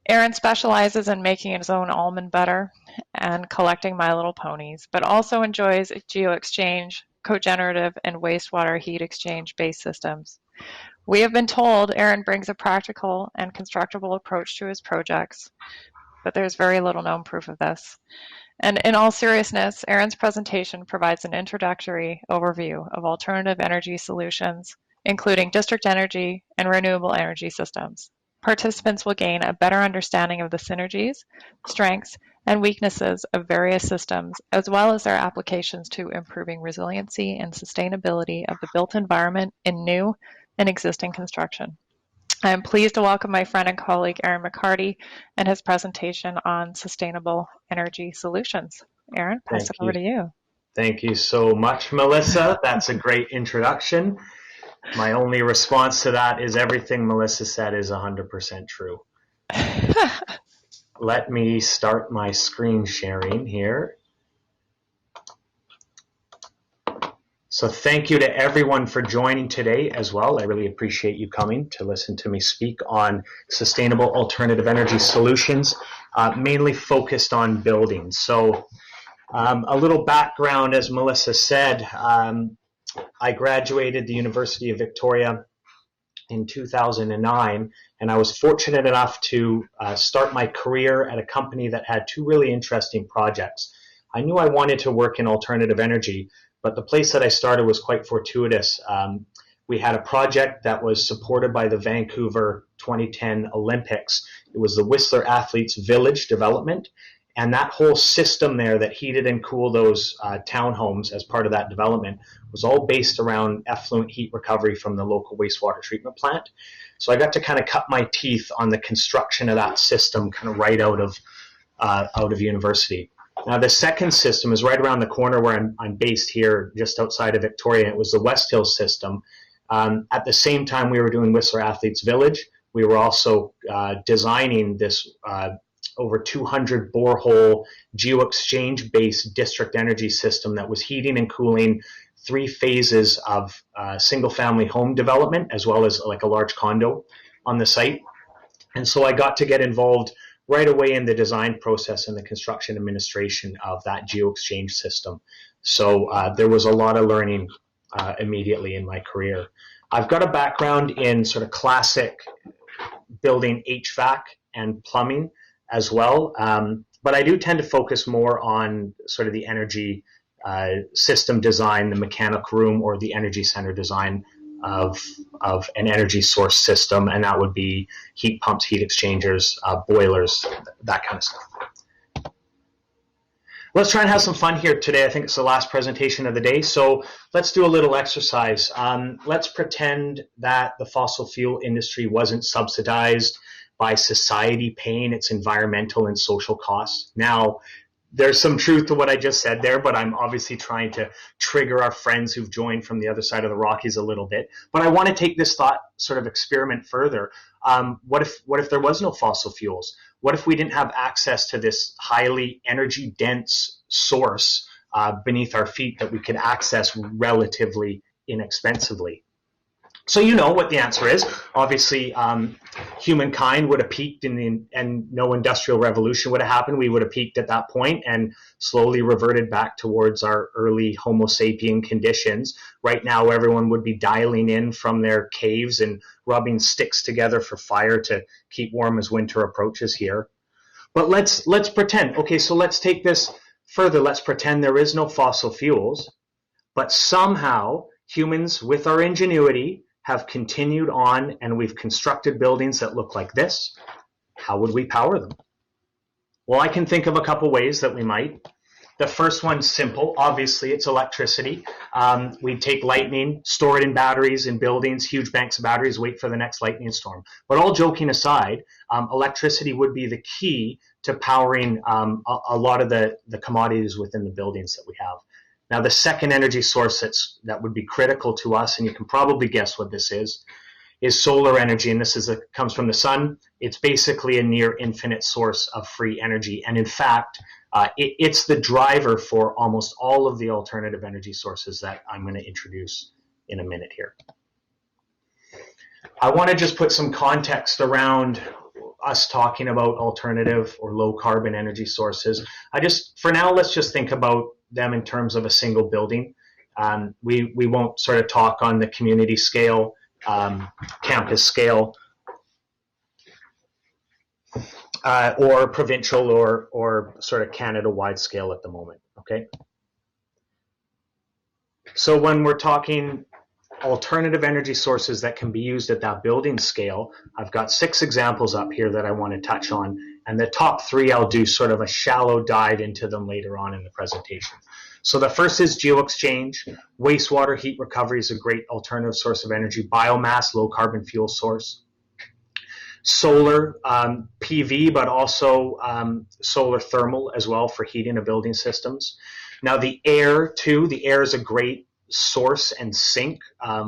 Erin specializes in making his own almond butter and collecting My Little Ponies, but also enjoys Geo Exchange, cogenerative, and wastewater heat exchange-based systems. We have been told Erin brings a practical and constructible approach to his projects, but there's very little known proof of this. And in all seriousness, Erin's presentation provides an introductory overview of alternative energy solutions, including district energy and renewable energy systems. Participants will gain a better understanding of the synergies, strengths, and weaknesses of various systems, as well as their applications to improving resiliency and sustainability of the built environment in new and existing construction. I am pleased to welcome my friend and colleague Erin Mccarty and his presentation on sustainable energy solutions. Erin, pass it over to you. Thank you so much, Melissa. That's a great introduction. My only response to that is everything Melissa said is 100% true. Let me start my screen sharing here. So thank you to everyone for joining today as well. I really appreciate you coming to listen to me speak on sustainable alternative energy solutions, mainly focused on buildings. So a little background, as Melissa said, I graduated the University of Victoria in 2009, and I was fortunate enough to start my career at a company that had two really interesting projects. I knew I wanted to work in alternative energy, but the place that I started was quite fortuitous. We had a project that was supported by the Vancouver 2010 Olympics. It was the Whistler Athletes Village development, and that whole system there that heated and cooled those townhomes as part of that development was all based around effluent heat recovery from the local wastewater treatment plant. So I got to kind of cut my teeth on the construction of that system kind of right out of university. Now, the second system is right around the corner where I'm based here, just outside of Victoria. It was the West Hills system. At the same time we were doing Whistler Athletes Village, we were also designing this over 200 borehole Geo Exchange based district energy system that was heating and cooling 3 phases of single family home development, as well as like a large condo on the site. And so I got to get involved right away in the design process and the construction administration of that Geo Exchange system. So there was a lot of learning immediately in my career. I've got a background in sort of classic building HVAC and plumbing as well, but I do tend to focus more on sort of the energy system design, the mechanical room, or the energy center design of an energy source system, and that would be heat pumps, heat exchangers, boilers, that kind of stuff. Let's try and have some fun here today. I think it's the last presentation of the day, so let's do a little exercise. Let's pretend that the fossil fuel industry wasn't subsidized by society paying its environmental and social costs. Now, there's some truth to what I just said there, but I'm obviously trying to trigger our friends who've joined from the other side of the Rockies a little bit. But I want to take this thought sort of experiment further. What if there was no fossil fuels? What if we didn't have access to this highly energy dense source beneath our feet that we could access relatively inexpensively? So you know what the answer is. Obviously, humankind would have peaked and no industrial revolution would have happened. We would have peaked at that point and slowly reverted back towards our early Homo sapien conditions. Right now, everyone would be dialing in from their caves and rubbing sticks together for fire to keep warm as winter approaches here. But let's pretend. Okay, so let's take this further. Let's pretend there is no fossil fuels, but somehow humans, with our ingenuity, have continued on and we've constructed buildings that look like this. How would we power them? Well, I can think of a couple ways that we might. The first one's simple. Obviously, it's electricity. We take lightning, store it in batteries in buildings, huge banks of batteries, wait for the next lightning storm. But all joking aside, electricity would be the key to powering a lot of the commodities within the buildings that we have. Now, the second energy source that would be critical to us, and you can probably guess what this is solar energy. And this comes from the sun. It's basically a near infinite source of free energy. And in fact, it's the driver for almost all of the alternative energy sources that I'm going to introduce in a minute here. I want to just put some context around us talking about alternative or low carbon energy sources. For now, let's just think about them in terms of a single building. We won't sort of talk on the community scale, campus scale, or provincial or sort of Canada-wide scale at the moment, okay? So when we're talking alternative energy sources that can be used at that building scale, I've got 6 examples up here that I want to touch on, and the top 3 I'll do sort of a shallow dive into them later on in the presentation. So the first is Geo Exchange. Wastewater heat recovery is a great alternative source of energy. Biomass, low carbon fuel source. Solar, PV, but also solar thermal as well for heating of building systems. Now the air too, the air is a great source and sink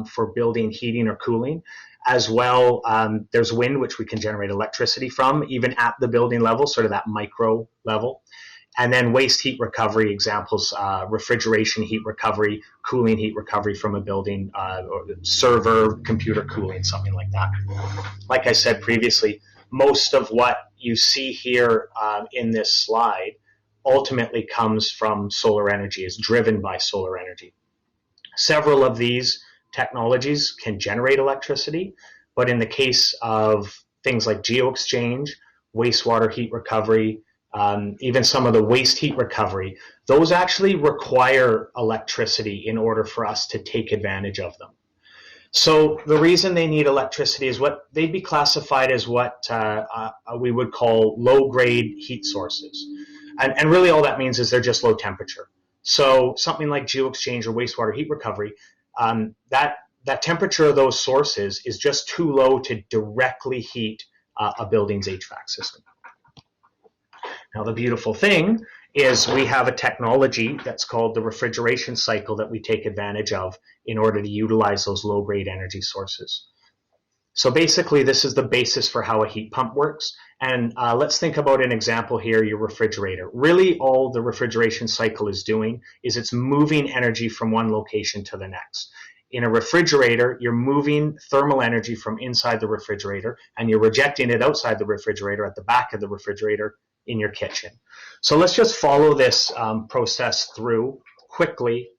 for building heating or cooling. As well, there's wind, which we can generate electricity from, even at the building level, sort of that micro level. And then waste heat recovery examples, refrigeration heat recovery, cooling heat recovery from a building, or server, computer cooling, something like that. Like I said previously, most of what you see here in this slide ultimately comes from solar energy, is driven by solar energy. Several of these technologies can generate electricity, but in the case of things like Geo Exchange, wastewater heat recovery, even some of the waste heat recovery, those actually require electricity in order for us to take advantage of them. So the reason they need electricity is what they'd be classified as what we would call low-grade heat sources. And really all that means is they're just low temperature. So something like Geo Exchange or wastewater heat recovery, that temperature of those sources is just too low to directly heat a building's HVAC system. Now, the beautiful thing is we have a technology that's called the refrigeration cycle that we take advantage of in order to utilize those low-grade energy sources. So basically, this is the basis for how a heat pump works. And let's think about an example here, your refrigerator. Really, all the refrigeration cycle is doing is it's moving energy from one location to the next. In a refrigerator, you're moving thermal energy from inside the refrigerator, and you're rejecting it outside the refrigerator at the back of the refrigerator in your kitchen. So let's just follow this process through quickly,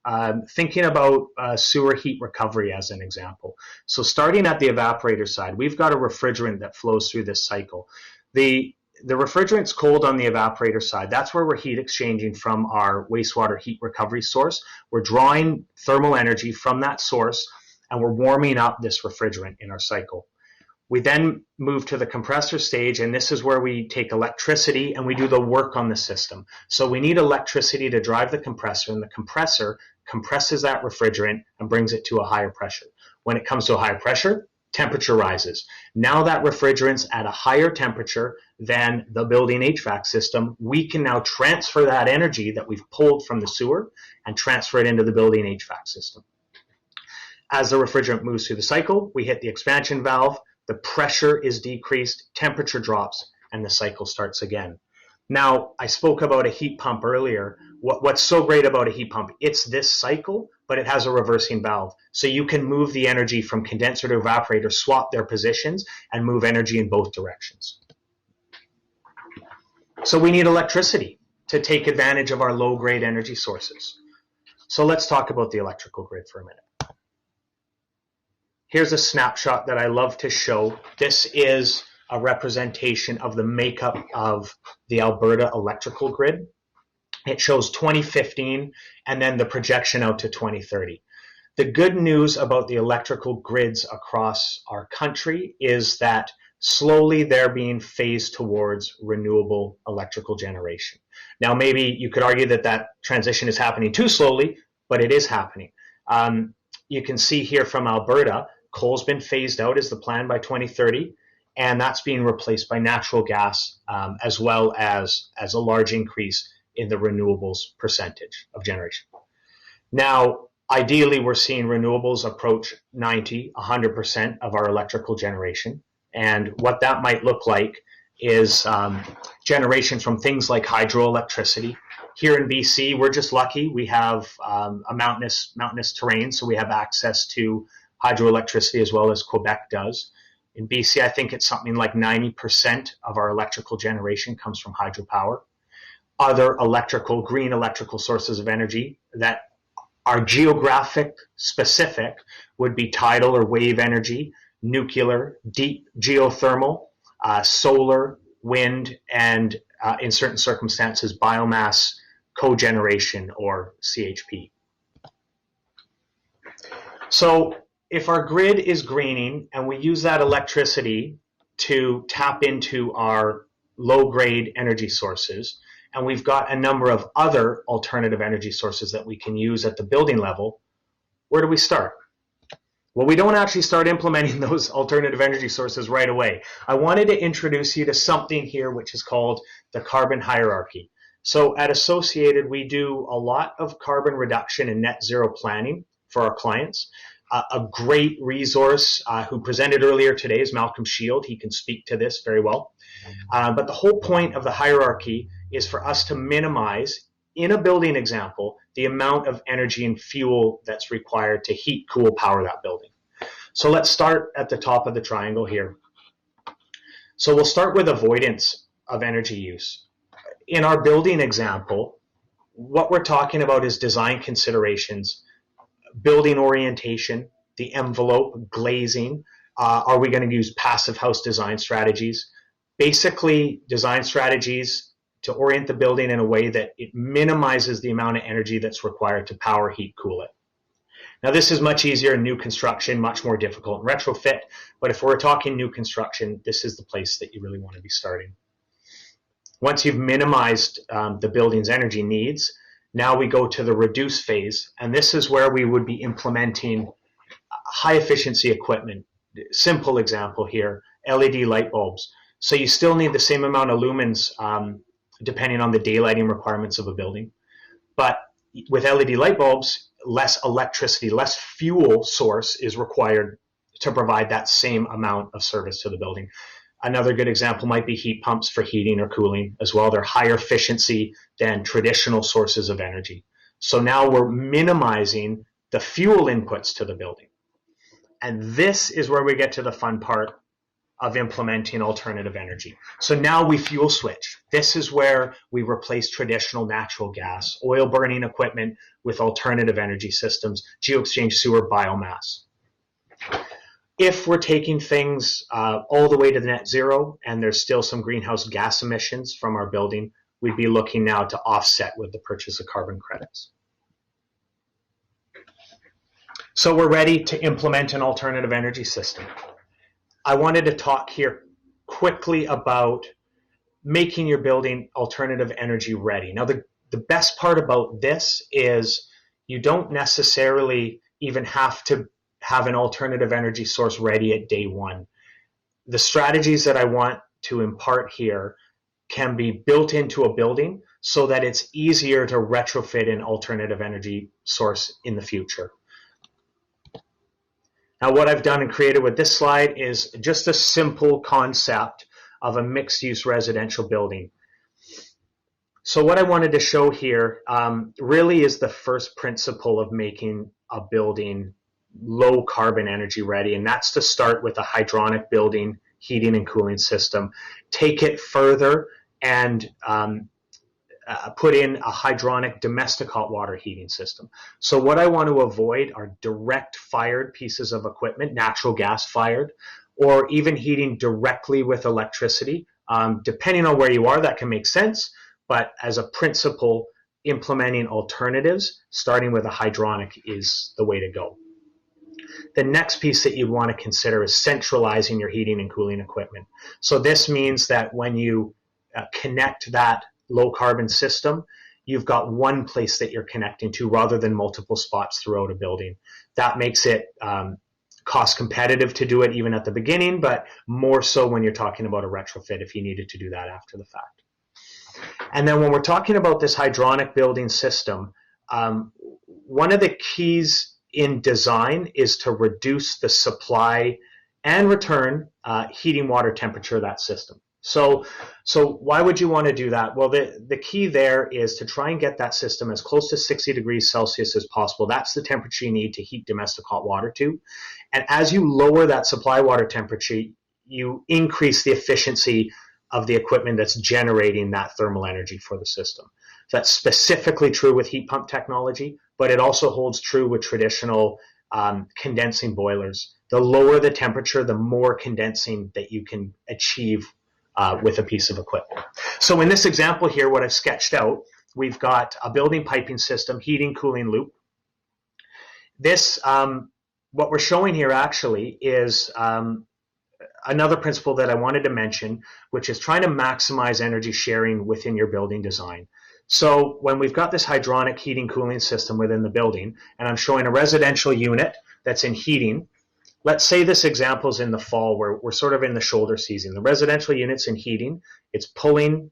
thinking about sewer heat recovery as an example. So starting at the evaporator side, we've got a refrigerant that flows through this cycle. The refrigerant's cold on the evaporator side. That's where we're heat exchanging from our wastewater heat recovery source. We're drawing thermal energy from that source, and we're warming up this refrigerant in our cycle. We then move to the compressor stage, and this is where we take electricity and we do the work on the system. So we need electricity to drive the compressor, and the compressor compresses that refrigerant and brings it to a higher pressure. When it comes to a higher pressure, temperature rises. Now that refrigerant's at a higher temperature than the building HVAC system, we can now transfer that energy that we've pulled from the sewer and transfer it into the building HVAC system. As the refrigerant moves through the cycle, we hit the expansion valve, the pressure is decreased, temperature drops, and the cycle starts again. Now, I spoke about a heat pump earlier. What's so great about a heat pump? It's this cycle, but it has a reversing valve. So you can move the energy from condenser to evaporator, swap their positions, and move energy in both directions. So we need electricity to take advantage of our low-grade energy sources. So let's talk about the electrical grid for a minute. Here's a snapshot that I love to show. This is a representation of the makeup of the Alberta electrical grid. It shows 2015 and then the projection out to 2030. The good news about the electrical grids across our country is that slowly they're being phased towards renewable electrical generation. Now, maybe you could argue that that transition is happening too slowly, but it is happening. You can see here from Alberta, coal's been phased out as the plan by 2030, and that's being replaced by natural gas, as well as a large increase in the renewables percentage of generation. Now, ideally, we're seeing renewables approach 90, 100% of our electrical generation. And what that might look like is generation from things like hydroelectricity. Here in BC, we're just lucky. We have a mountainous terrain, so we have access to hydroelectricity as well as Quebec does. In BC, I think it's something like 90% of our electrical generation comes from hydropower. Other green electrical sources of energy that are geographic specific would be tidal or wave energy, nuclear, deep geothermal, solar, wind, and in certain circumstances, biomass cogeneration or CHP. So if our grid is greening and we use that electricity to tap into our low-grade energy sources, and we've got a number of other alternative energy sources that we can use at the building level, where do we start? Well, we don't actually start implementing those alternative energy sources right away. I wanted to introduce you to something here which is called the carbon hierarchy. So at Associated, we do a lot of carbon reduction and net zero planning for our clients. A great resource who presented earlier today is Malcolm Shield. He can speak to this very well. But the whole point of the hierarchy is for us to minimize, in a building example, the amount of energy and fuel that's required to heat, cool, power that building. So let's start at the top of the triangle here. So we'll start with avoidance of energy use. In our building example, what we're talking about is design considerations, building orientation, the envelope, glazing. Are we going to use passive house design strategies? Basically, design strategies to orient the building in a way that it minimizes the amount of energy that's required to power, heat, cool it. Now, this is much easier in new construction, much more difficult in retrofit, but if we're talking new construction, this is the place that you really want to be starting. Once you've minimized the building's energy needs, now we go to the reduce phase, and this is where we would be implementing high efficiency equipment. Simple example here, LED light bulbs. So you still need the same amount of lumens depending on the daylighting requirements of a building. But with LED light bulbs, less electricity, less fuel source is required to provide that same amount of service to the building. Another good example might be heat pumps for heating or cooling as well. They're higher efficiency than traditional sources of energy. So now we're minimizing the fuel inputs to the building. And this is where we get to the fun part of implementing alternative energy. So now we fuel switch. This is where we replace traditional natural gas, oil burning equipment with alternative energy systems, Geo Exchange, sewer, biomass. If we're taking things all the way to the net zero and there's still some greenhouse gas emissions from our building, we'd be looking now to offset with the purchase of carbon credits. So we're ready to implement an alternative energy system. I wanted to talk here quickly about making your building alternative energy ready. Now, the best part about this is you don't necessarily even have to have an alternative energy source ready at day one. The strategies that I want to impart here can be built into a building so that it's easier to retrofit an alternative energy source in the future. Now, what I've done and created with this slide is just a simple concept of a mixed-use residential building. So what I wanted to show here really is the first principle of making a building low carbon energy ready, and that's to start with a hydronic building heating and cooling system. Take it further and put in a hydronic domestic hot water heating system. So what I want to avoid are direct fired pieces of equipment, natural gas fired, or even heating directly with electricity. Depending on where you are, that can make sense, but as a principle, implementing alternatives, starting with a hydronic is the way to go. The next piece that you'd want to consider is centralizing your heating and cooling equipment. So this means that when you connect that low carbon system, you've got one place that you're connecting to rather than multiple spots throughout a building. That makes it cost competitive to do it even at the beginning, but more so when you're talking about a retrofit if you needed to do that after the fact. And then when we're talking about this hydronic building system, one of the keys in design is to reduce the supply and return heating water temperature of that system. So why would you want to do that? Well, the key there is to try and get that system as close to 60 degrees Celsius as possible. That's the temperature you need to heat domestic hot water to. And as you lower that supply water temperature, you increase the efficiency of the equipment that's generating that thermal energy for the system. That's specifically true with heat pump technology, but it also holds true with traditional condensing boilers. The lower the temperature, the more condensing that you can achieve with a piece of equipment. So in this example here, what I've sketched out, we've got a building piping system, heating, cooling loop. This, what we're showing here actually is another principle that I wanted to mention, which is trying to maximize energy sharing within your building design. So when we've got this hydronic heating cooling system within the building, and I'm showing a residential unit that's in heating, let's say this example is in the fall where we're sort of in the shoulder season. The residential unit's in heating, it's pulling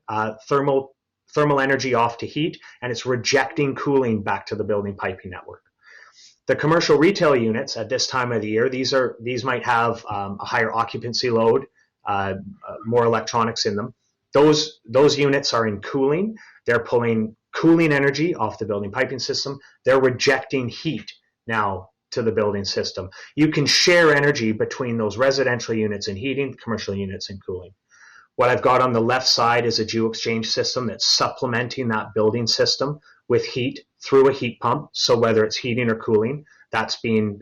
thermal energy off to heat, and it's rejecting cooling back to the building piping network. The commercial retail units at this time of the year, these might have a higher occupancy load, more electronics in them. Those units are in cooling. They're pulling cooling energy off the building piping system. They're rejecting heat now to the building system. You can share energy between those residential units in heating, commercial units in cooling. What I've got on the left side is a Geo Exchange system that's supplementing that building system with heat through a heat pump. So whether it's heating or cooling, that's being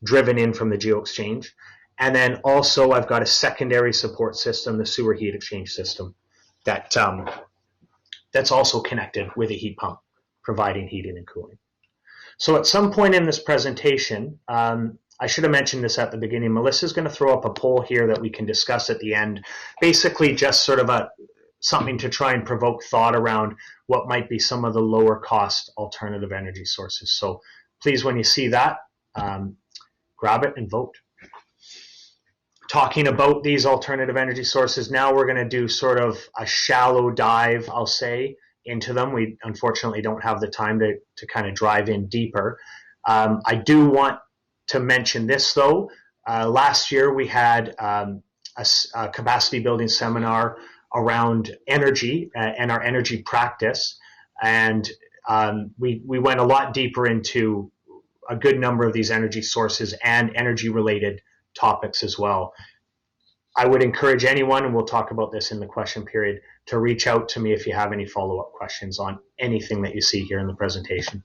driven in from the Geo Exchange. And then also I've got a secondary support system, the sewer heat exchange system, that's also connected with a heat pump, providing heating and cooling. So at some point in this presentation, I should have mentioned this at the beginning, Melissa's going to throw up a poll here that we can discuss at the end. Basically just sort of something to try and provoke thought around what might be some of the lower cost alternative energy sources. So please, when you see that, grab it and vote. Talking about these alternative energy sources, now we're going to do sort of a shallow dive, I'll say, into them. We unfortunately don't have the time to kind of drive in deeper. I do want to mention this though. Last year we had a capacity building seminar around energy and our energy practice, and we went a lot deeper into a good number of these energy sources and energy related topics as well. I would encourage anyone, and we'll talk about this in the question period, to reach out to me if you have any follow-up questions on anything that you see here in the presentation.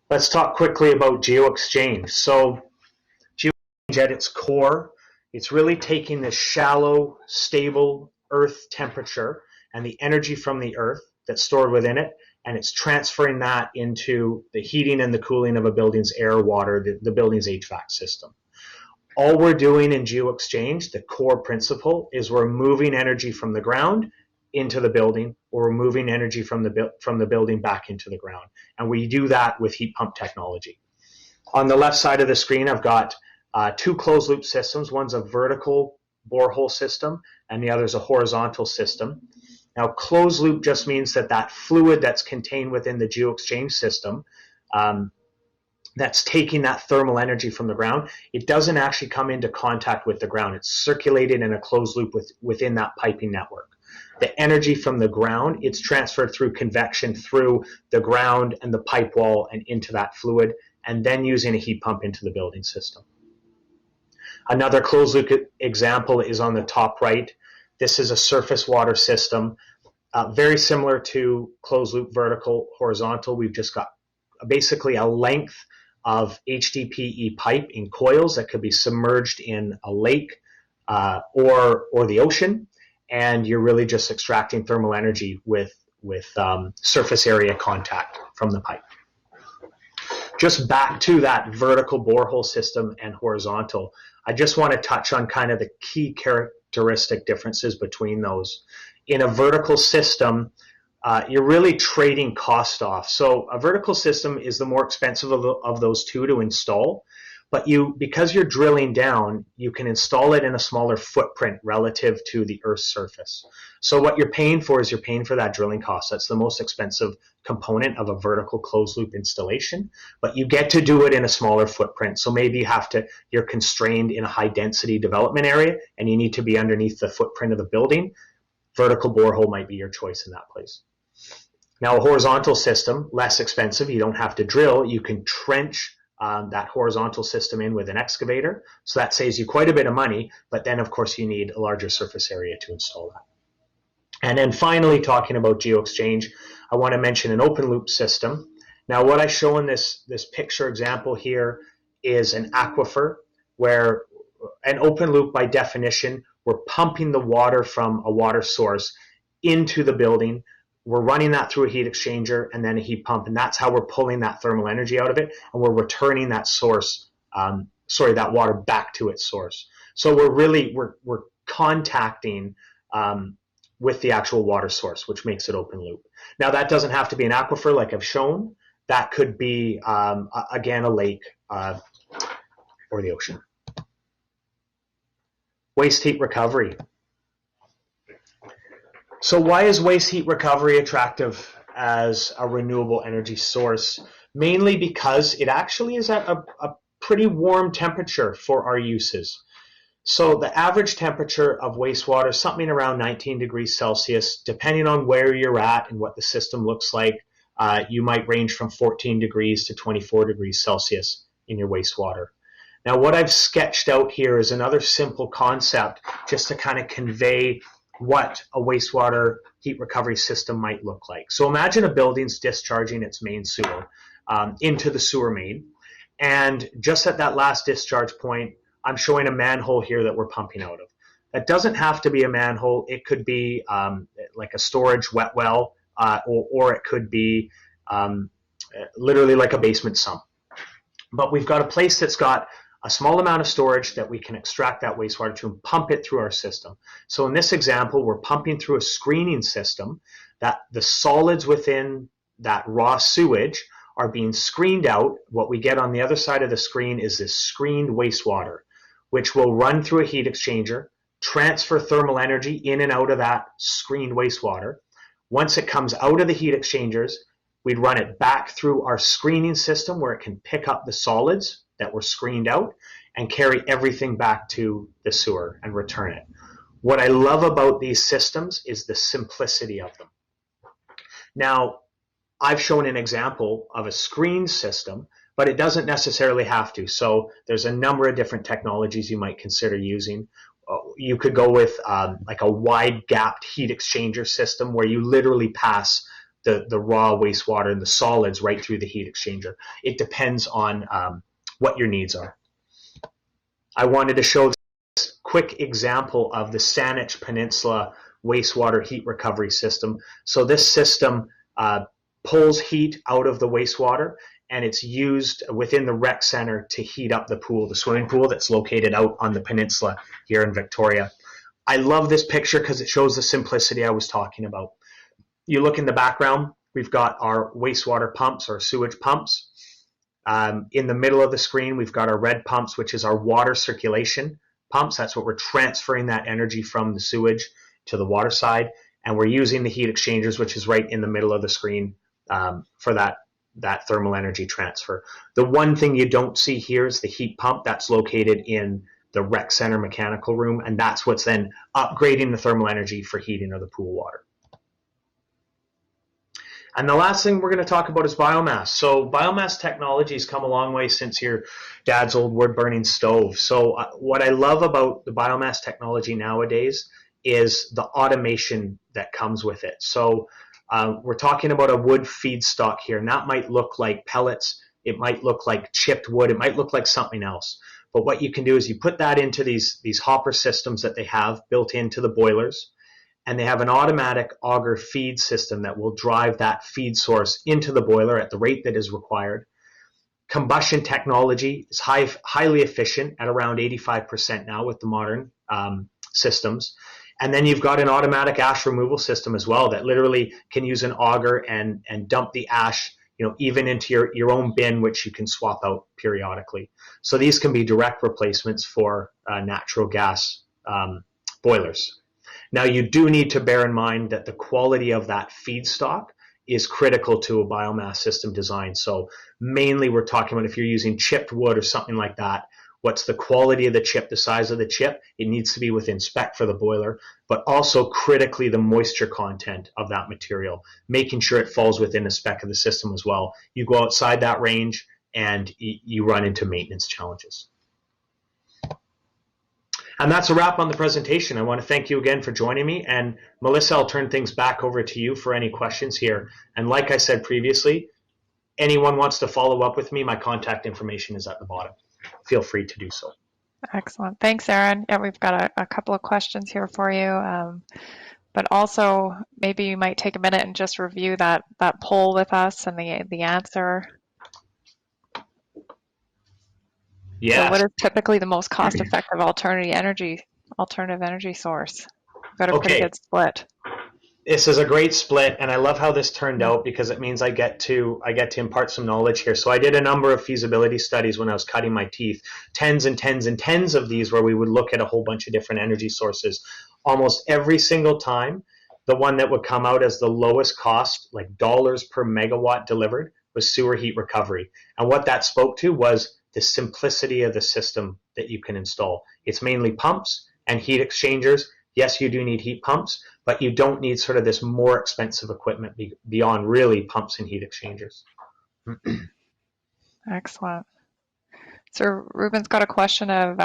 Let's talk quickly about Geo Exchange. So Geo Exchange at its core, it's really taking the shallow, stable Earth temperature and the energy from the Earth that's stored within it, and it's transferring that into the heating and the cooling of a building's air, water, the building's HVAC system. All we're doing in Geo Exchange, the core principle, is we're moving energy from the ground into the building, or we're moving energy from the building back into the ground. And we do that with heat pump technology. On the left side of the screen, I've got two closed loop systems. One's a vertical borehole system, and the other is a horizontal system. Now, closed loop just means that fluid that's contained within the Geo Exchange system, that's taking that thermal energy from the ground, it doesn't actually come into contact with the ground. It's circulated in a closed loop within that piping network. The energy from the ground, it's transferred through convection through the ground and the pipe wall and into that fluid, and then using a heat pump into the building system. Another closed loop example is on the top right. This is a surface water system, very similar to closed loop vertical, horizontal. We've just got basically a length of HDPE pipe in coils that could be submerged in a lake or the ocean, and you're really just extracting thermal energy with surface area contact from the pipe. Just back to that vertical borehole system and horizontal, I just want to touch on kind of the key characteristic differences between those. In a vertical system, you're really trading cost off. So a vertical system is the more expensive of those two to install, but because you're drilling down, you can install it in a smaller footprint relative to the Earth's surface. So what you're paying for is you're paying for that drilling cost. That's the most expensive component of a vertical closed loop installation, but you get to do it in a smaller footprint. So maybe you're constrained in a high density development area and you need to be underneath the footprint of the building. Vertical borehole might be your choice in that place. Now, a horizontal system, less expensive. You don't have to drill. You can trench that horizontal system in with an excavator. So that saves you quite a bit of money, but then of course you need a larger surface area to install that. And then finally, talking about Geo Exchange, I want to mention an open loop system. Now, what I show in this picture example here is an aquifer, where an open loop, by definition, we're pumping the water from a water source into the building. We're running that through a heat exchanger and then a heat pump, and that's how we're pulling that thermal energy out of it, and we're returning that that water back to its source. So we're contacting with the actual water source, which makes it open loop. Now, that doesn't have to be an aquifer like I've shown. That could be, again, a lake or the ocean. Waste heat recovery. So why is waste heat recovery attractive as a renewable energy source? Mainly because it actually is at a pretty warm temperature for our uses. So the average temperature of wastewater is something around 19 degrees Celsius. Depending on where you're at and what the system looks like, you might range from 14 degrees to 24 degrees Celsius in your wastewater. Now, what I've sketched out here is another simple concept just to kind of convey what a wastewater heat recovery system might look like. So imagine a building's discharging its main sewer into the sewer main, and just at that last discharge point, I'm showing a manhole here that we're pumping out of. That doesn't have to be a manhole. It could be like a storage wet well, or it could be literally like a basement sump. But we've got a place that's got a small amount of storage that we can extract that wastewater to and pump it through our system. So in this example, we're pumping through a screening system that the solids within that raw sewage are being screened out. What we get on the other side of the screen is this screened wastewater, which will run through a heat exchanger, transfer thermal energy in and out of that screened wastewater. Once it comes out of the heat exchangers, we'd run it back through our screening system where it can pick up the solids that were screened out and carry everything back to the sewer and return it. What I love about these systems is the simplicity of them. Now, I've shown an example of a screen system, but it doesn't necessarily have to. So there's a number of different technologies you might consider using. You could go with like a wide gapped heat exchanger system where you literally pass the raw wastewater and the solids right through the heat exchanger. It depends on what your needs are. I wanted to show this quick example of the Saanich Peninsula wastewater heat recovery system. So this system pulls heat out of the wastewater, and it's used within the rec center to heat up the pool, the swimming pool that's located out on the peninsula here in Victoria. I love this picture because it shows the simplicity I was talking about. You look in the background, we've got our wastewater pumps or sewage pumps. In the middle of the screen, we've got our red pumps, which is our water circulation pumps. That's what we're transferring that energy from the sewage to the water side. And we're using the heat exchangers, which is right in the middle of the screen for that thermal energy transfer. The one thing you don't see here is the heat pump that's located in the rec center mechanical room, and that's what's then upgrading the thermal energy for heating of the pool water. And the last thing we're going to talk about is biomass. So biomass technology has come a long way since your dad's old wood-burning stove. So what I love about the biomass technology nowadays is the automation that comes with it. So we're talking about a wood feedstock here, and that might look like pellets. It might look like chipped wood. It might look like something else. But what you can do is you put that into these hopper systems that they have built into the boilers, and they have an automatic auger feed system that will drive that feed source into the boiler at the rate that is required. Combustion technology is highly efficient at around 85% now with the modern systems. And then you've got an automatic ash removal system as well that literally can use an auger and dump the ash, even into your own bin, which you can swap out periodically. So these can be direct replacements for natural gas boilers. Now, you do need to bear in mind that the quality of that feedstock is critical to a biomass system design. So mainly we're talking about if you're using chipped wood or something like that, what's the quality of the chip, the size of the chip? It needs to be within spec for the boiler, but also critically the moisture content of that material, making sure it falls within the spec of the system as well. You go outside that range and you run into maintenance challenges. And that's a wrap on the presentation. I want to thank you again for joining me. And Melissa, I'll turn things back over to you for any questions here. And like I said previously, anyone wants to follow up with me, my contact information is at the bottom. Feel free to do so. Excellent. Thanks, Erin. Yeah, we've got a couple of questions here for you. But also, maybe you might take a minute and just review that poll with us and the answer. Yeah. So what is typically the most cost-effective alternative energy source? We've got a pretty good split. This is a great split, and I love how this turned out because it means I get to impart some knowledge here. So I did a number of feasibility studies when I was cutting my teeth, tens and tens and tens of these where we would look at a whole bunch of different energy sources. Almost every single time, the one that would come out as the lowest cost, like dollars per megawatt delivered, was sewer heat recovery. And what that spoke to was the simplicity of the system that you can install. It's mainly pumps and heat exchangers. Yes, you do need heat pumps, but you don't need sort of this more expensive equipment beyond really pumps and heat exchangers. Excellent. So Ruben's got a question of,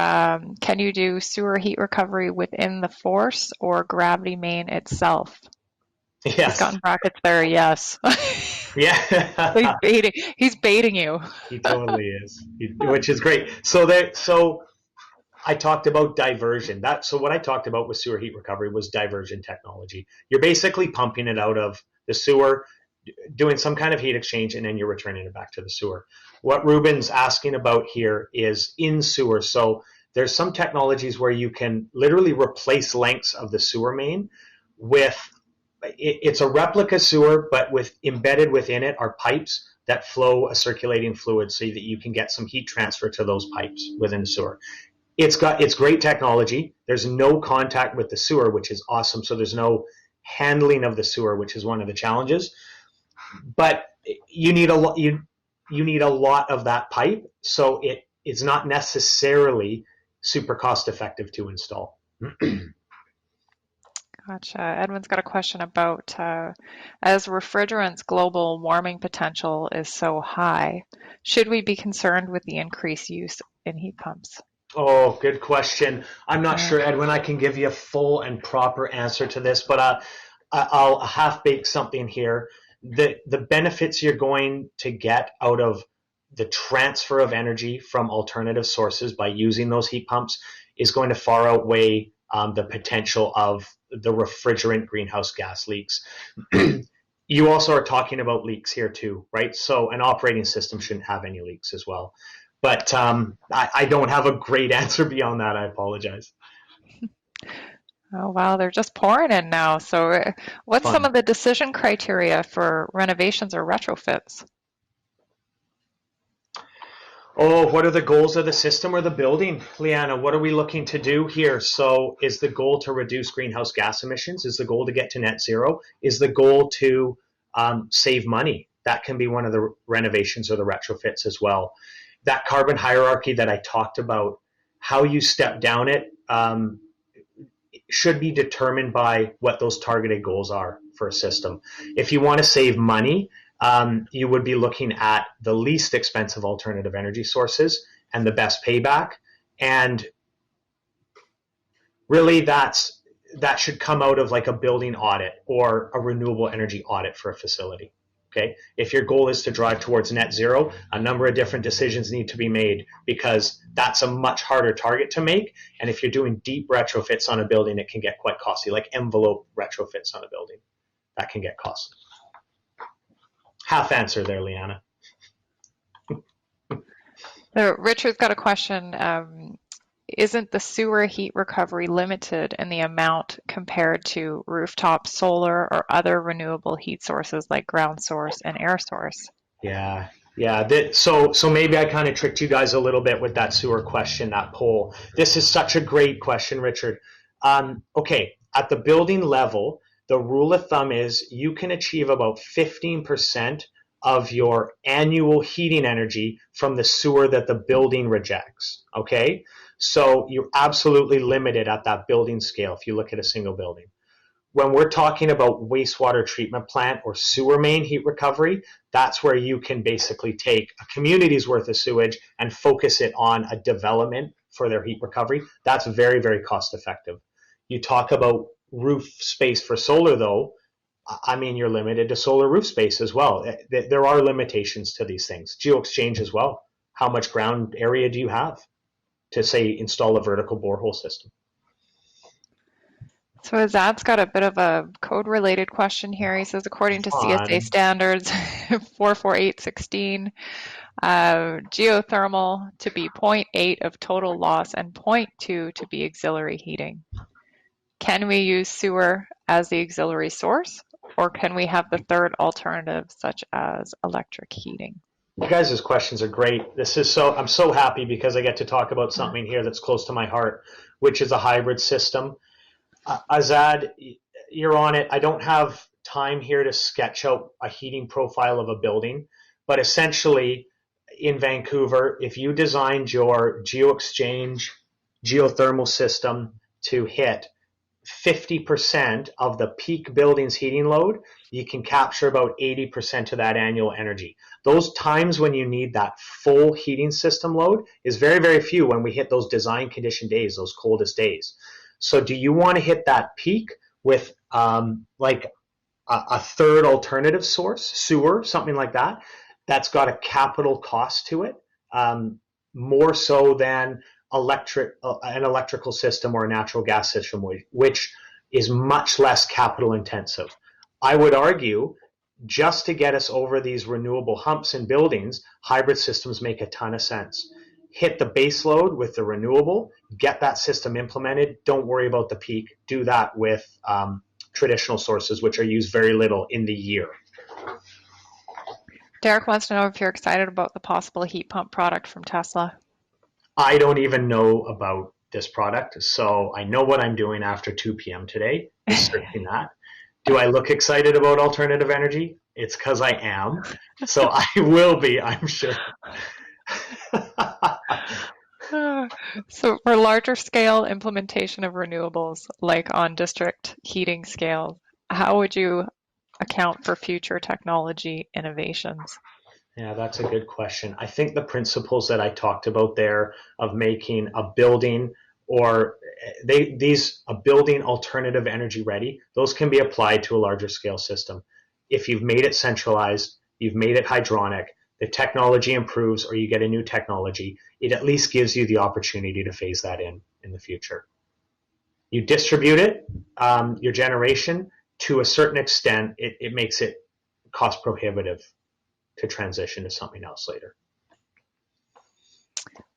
can you do sewer heat recovery within the force or gravity main itself? Yes. He's got in brackets there, yes. Yeah. He's baiting you. He totally is, which is great. So I talked about diversion. So what I talked about with sewer heat recovery was diversion technology. You're basically pumping it out of the sewer, doing some kind of heat exchange, and then you're returning it back to the sewer. What Ruben's asking about here is in sewer. So there's some technologies where you can literally replace lengths of the sewer main with, it's a replica sewer, but embedded within it are pipes that flow a circulating fluid so that you can get some heat transfer to those pipes within the sewer. It's great technology. There's no contact with the sewer, which is awesome. So there's no handling of the sewer, which is one of the challenges. But you need a lot of that pipe, so it's not necessarily super cost effective to install. Gotcha. Edwin's got a question about, as refrigerants' global warming potential is so high, should we be concerned with the increased use in heat pumps? Oh, good question. I'm not sure, Edwin, I can give you a full and proper answer to this, but I'll half-bake something here. The benefits you're going to get out of the transfer of energy from alternative sources by using those heat pumps is going to far outweigh the potential of the refrigerant greenhouse gas leaks. You also are talking about leaks here too, right? So an operating system shouldn't have any leaks as well. But I don't have a great answer beyond that. I apologize. Oh, wow, they're just pouring in now. So what's some of the decision criteria for renovations or retrofits? Oh, what are the goals of the system or the building? Leanna, what are we looking to do here? So is the goal to reduce greenhouse gas emissions? Is the goal to get to net zero? Is the goal to save money? That can be one of the renovations or the retrofits as well. That carbon hierarchy that I talked about, how you step down it should be determined by what those targeted goals are for a system. If you want to save money, you would be looking at the least expensive alternative energy sources and the best payback. And really that should come out of like a building audit or a renewable energy audit for a facility. Okay. If your goal is to drive towards net zero, a number of different decisions need to be made because that's a much harder target to make. And if you're doing deep retrofits on a building, it can get quite costly, like envelope retrofits on a building. That can get costly. Half answer there, Leanna. So Richard's got a question. Isn't the sewer heat recovery limited in the amount compared to rooftop solar or other renewable heat sources like ground source and air source? Yeah. So maybe I kind of tricked you guys a little bit with that sewer question, that poll. This is such a great question, Richard. Okay, at the building level, the rule of thumb is you can achieve about 15% of your annual heating energy from the sewer that the building rejects. Okay? So you're absolutely limited at that building scale if you look at a single building. When we're talking about wastewater treatment plant or sewer main heat recovery, that's where you can basically take a community's worth of sewage and focus it on a development for their heat recovery. That's very, very cost effective. You talk about roof space for solar though, I mean, you're limited to solar roof space as well. There are limitations to these things. Geo Exchange as well. How much ground area do you have to, say, install a vertical borehole system? So Azad's got a bit of a code-related question here. He says, according to CSA standards 44816, geothermal to be 0.8 of total loss and 0.2 to be auxiliary heating. Can we use sewer as the auxiliary source, or can we have the third alternative such as electric heating? You guys' questions are great. I'm so happy because I get to talk about something here that's close to my heart, which is a hybrid system. Azad, you're on it. I don't have time here to sketch out a heating profile of a building, but essentially in Vancouver, if you designed your Geo Exchange geothermal system to hit 50% of the peak building's heating load, you can capture about 80% of that annual energy. Those times when you need that full heating system load is very, very few when we hit those design condition days, those coldest days. So do you want to hit that peak with like a third alternative source, sewer, something like that, that's got a capital cost to it, more so than an electrical system or a natural gas system, which is much less capital intensive? I would argue just to get us over these renewable humps in buildings, hybrid systems make a ton of sense. Hit the base load with the renewable, get that system implemented. Don't worry about the peak. Do that with traditional sources, which are used very little in the year. Derek wants to know if you're excited about the possible heat pump product from Tesla. I don't even know about this product, so I know what I'm doing after 2 p.m. today, is searching that. Do I look excited about alternative energy? It's because I am. So I will be, I'm sure. So for larger scale implementation of renewables, like on district heating scale, how would you account for future technology innovations? Yeah, that's a good question. I think the principles that I talked about there of making a building or a building alternative energy ready, those can be applied to a larger scale system. If you've made it centralized, you've made it hydronic, the technology improves or you get a new technology, it at least gives you the opportunity to phase that in the future. You distribute it, your generation, to a certain extent, it makes it cost prohibitive to transition to something else later.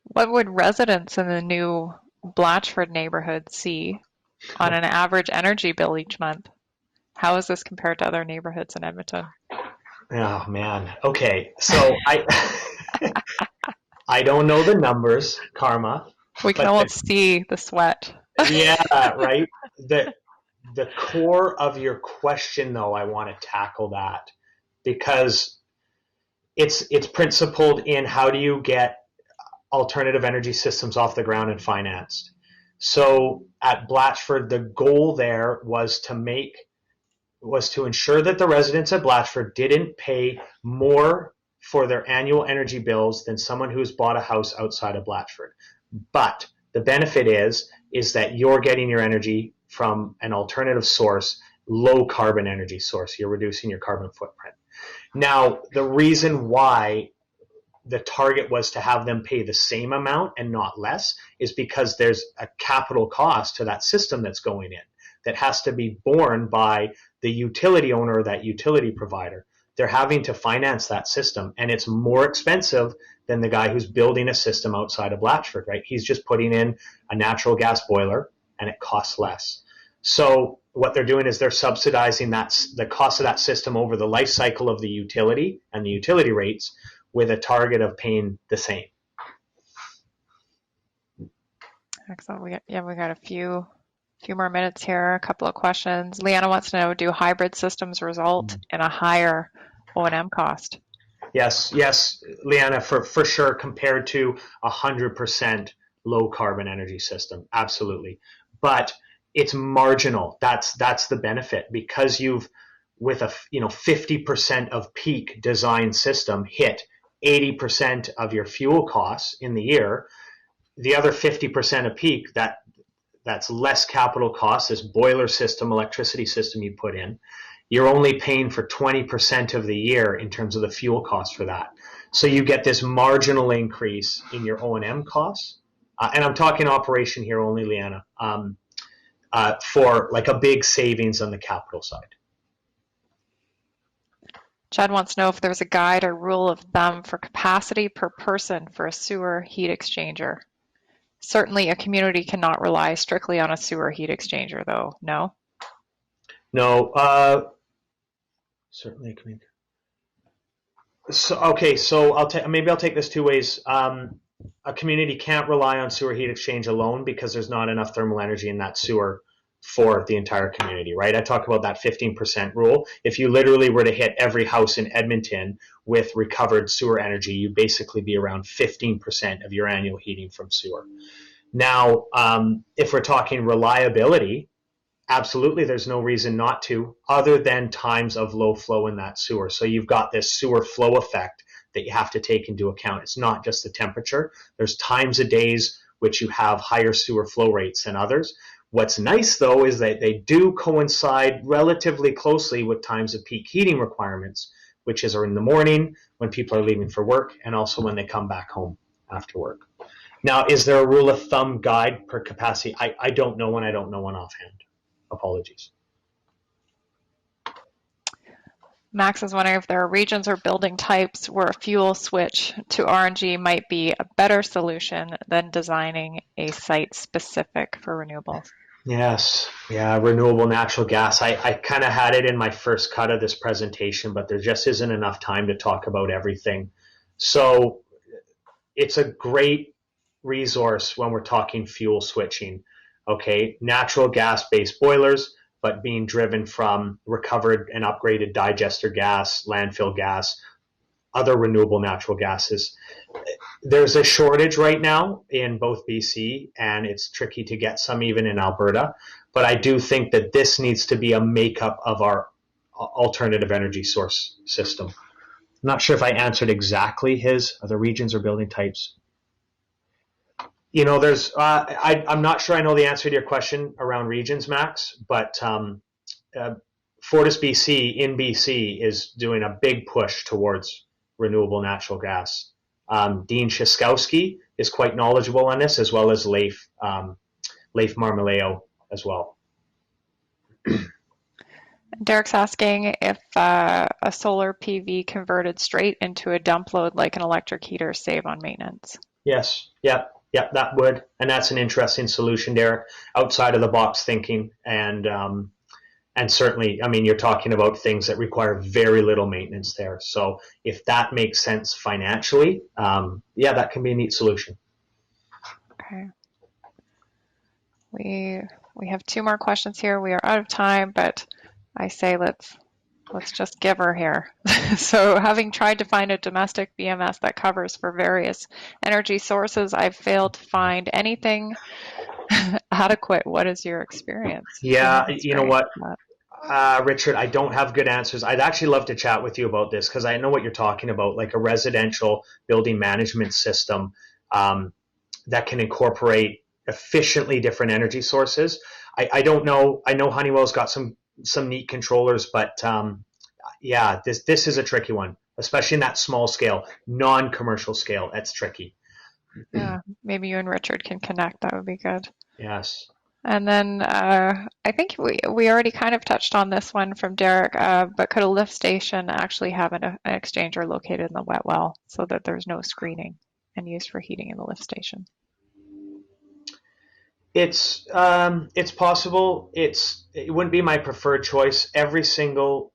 What would residents in the new Blatchford neighborhood see on an average energy bill each month? How is this compared to other neighborhoods in Edmonton? Oh man. Okay. So I don't know the numbers, Karma. We can all see the sweat. Yeah, right. The core of your question though, I want to tackle that because it's principled in how do you get alternative energy systems off the ground and financed. So at Blatchford, the goal there was to ensure that the residents at Blatchford didn't pay more for their annual energy bills than someone who's bought a house outside of Blatchford. But the benefit is that you're getting your energy from an alternative source, low carbon energy source. You're reducing your carbon footprint. Now, the reason why the target was to have them pay the same amount and not less is because there's a capital cost to that system that's going in that has to be borne by the utility owner or that utility provider. They're having to finance that system, and it's more expensive than the guy who's building a system outside of Blatchford, right? He's just putting in a natural gas boiler and it costs less. So what they're doing is they're subsidizing the cost of that system over the life cycle of the utility and the utility rates with a target of paying the same. Excellent. We got a few more minutes here. A couple of questions. Leanna wants to know, do hybrid systems result in a higher O&M cost? Yes, Leanna, for sure, compared to 100% low carbon energy system, absolutely. But it's marginal. That's the benefit, because you've, with a 50% of peak design system hit 80% of your fuel costs in the year. The other 50% of peak, that's less capital costs, this boiler system, electricity system you put in. You're only paying for 20% of the year in terms of the fuel cost for that. So you get this marginal increase in your O&M costs. And I'm talking operation here only, Leanna, for like a big savings on the capital side. Chad wants to know if there's a guide or rule of thumb for capacity per person for a sewer heat exchanger. Certainly a community cannot rely strictly on a sewer heat exchanger, though, no? No, certainly a community. So maybe I'll take this two ways. A community can't rely on sewer heat exchange alone because there's not enough thermal energy in that sewer for the entire community, right? I talk about that 15% rule. If you literally were to hit every house in Edmonton with recovered sewer energy, you'd basically be around 15% of your annual heating from sewer. Now, if we're talking reliability, absolutely, there's no reason not to, other than times of low flow in that sewer. So you've got this sewer flow effect that you have to take into account. It's not just the temperature. There's times of days which you have higher sewer flow rates than others. What's nice, though, is that they do coincide relatively closely with times of peak heating requirements, which is in the morning when people are leaving for work and also when they come back home after work. Now, is there a rule of thumb guide per capacity? I don't know one. I don't know one offhand. Apologies. Max is wondering if there are regions or building types where a fuel switch to RNG might be a better solution than designing a site specific for renewables. Yes, yeah, renewable natural gas. I kind of had it in my first cut of this presentation, but there just isn't enough time to talk about everything. So it's a great resource when we're talking fuel switching. Okay, natural gas-based boilers, but being driven from recovered and upgraded digester gas, landfill gas, other renewable natural gases. There's a shortage right now in both BC, and it's tricky to get some even in Alberta. But I do think that this needs to be a makeup of our alternative energy source system. I'm not sure if I answered exactly his other regions or building types. You know, there's I'm not sure I know the answer to your question around regions, Max, but Fortis BC in BC is doing a big push towards renewable natural gas. Dean Shiskowski is quite knowledgeable on this, as well as Leif Marmoleo as well. Derek's asking if a solar PV converted straight into a dump load like an electric heater save on maintenance. Yes, yeah, that would, and that's an interesting solution, Derek, outside of the box thinking, and certainly, I mean, you're talking about things that require very little maintenance there. So if that makes sense financially, yeah, that can be a neat solution. Okay. We have two more questions here. We are out of time, but I say let's let's just give her here. So having tried to find a domestic BMS that covers for various energy sources, I've failed to find anything adequate. What is your experience? Yeah, you know what, Richard, I don't have good answers. I'd actually love to chat with you about this because I know what you're talking about, like a residential building management system that can incorporate efficiently different energy sources. I don't know. I know Honeywell's got some neat controllers, but yeah, this is a tricky one, especially in that small scale, non-commercial scale. That's tricky. Yeah, maybe you and Richard can connect. That would be good. Yes. And then I think we already kind of touched on this one from Derek, but could a lift station actually have an exchanger located in the wet well so that there's no screening and used for heating in the lift station? It's possible. It wouldn't be my preferred choice. Every single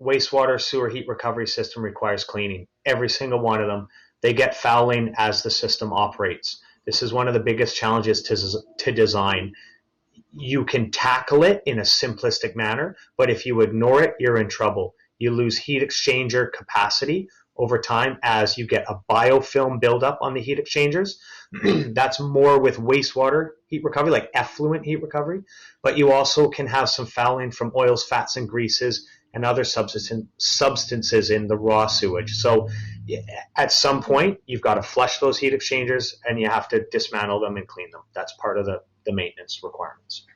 wastewater sewer heat recovery system requires cleaning. Every single one of them. They get fouling as the system operates. This is one of the biggest challenges to design. You can tackle it in a simplistic manner, but if you ignore it, you're in trouble. You lose heat exchanger capacity over time as you get a biofilm buildup on the heat exchangers. That's more with wastewater heat recovery, like effluent heat recovery, but you also can have some fouling from oils, fats, and greases and other substances in the raw sewage. So at some point, you've got to flush those heat exchangers and you have to dismantle them and clean them. That's part of the maintenance requirements.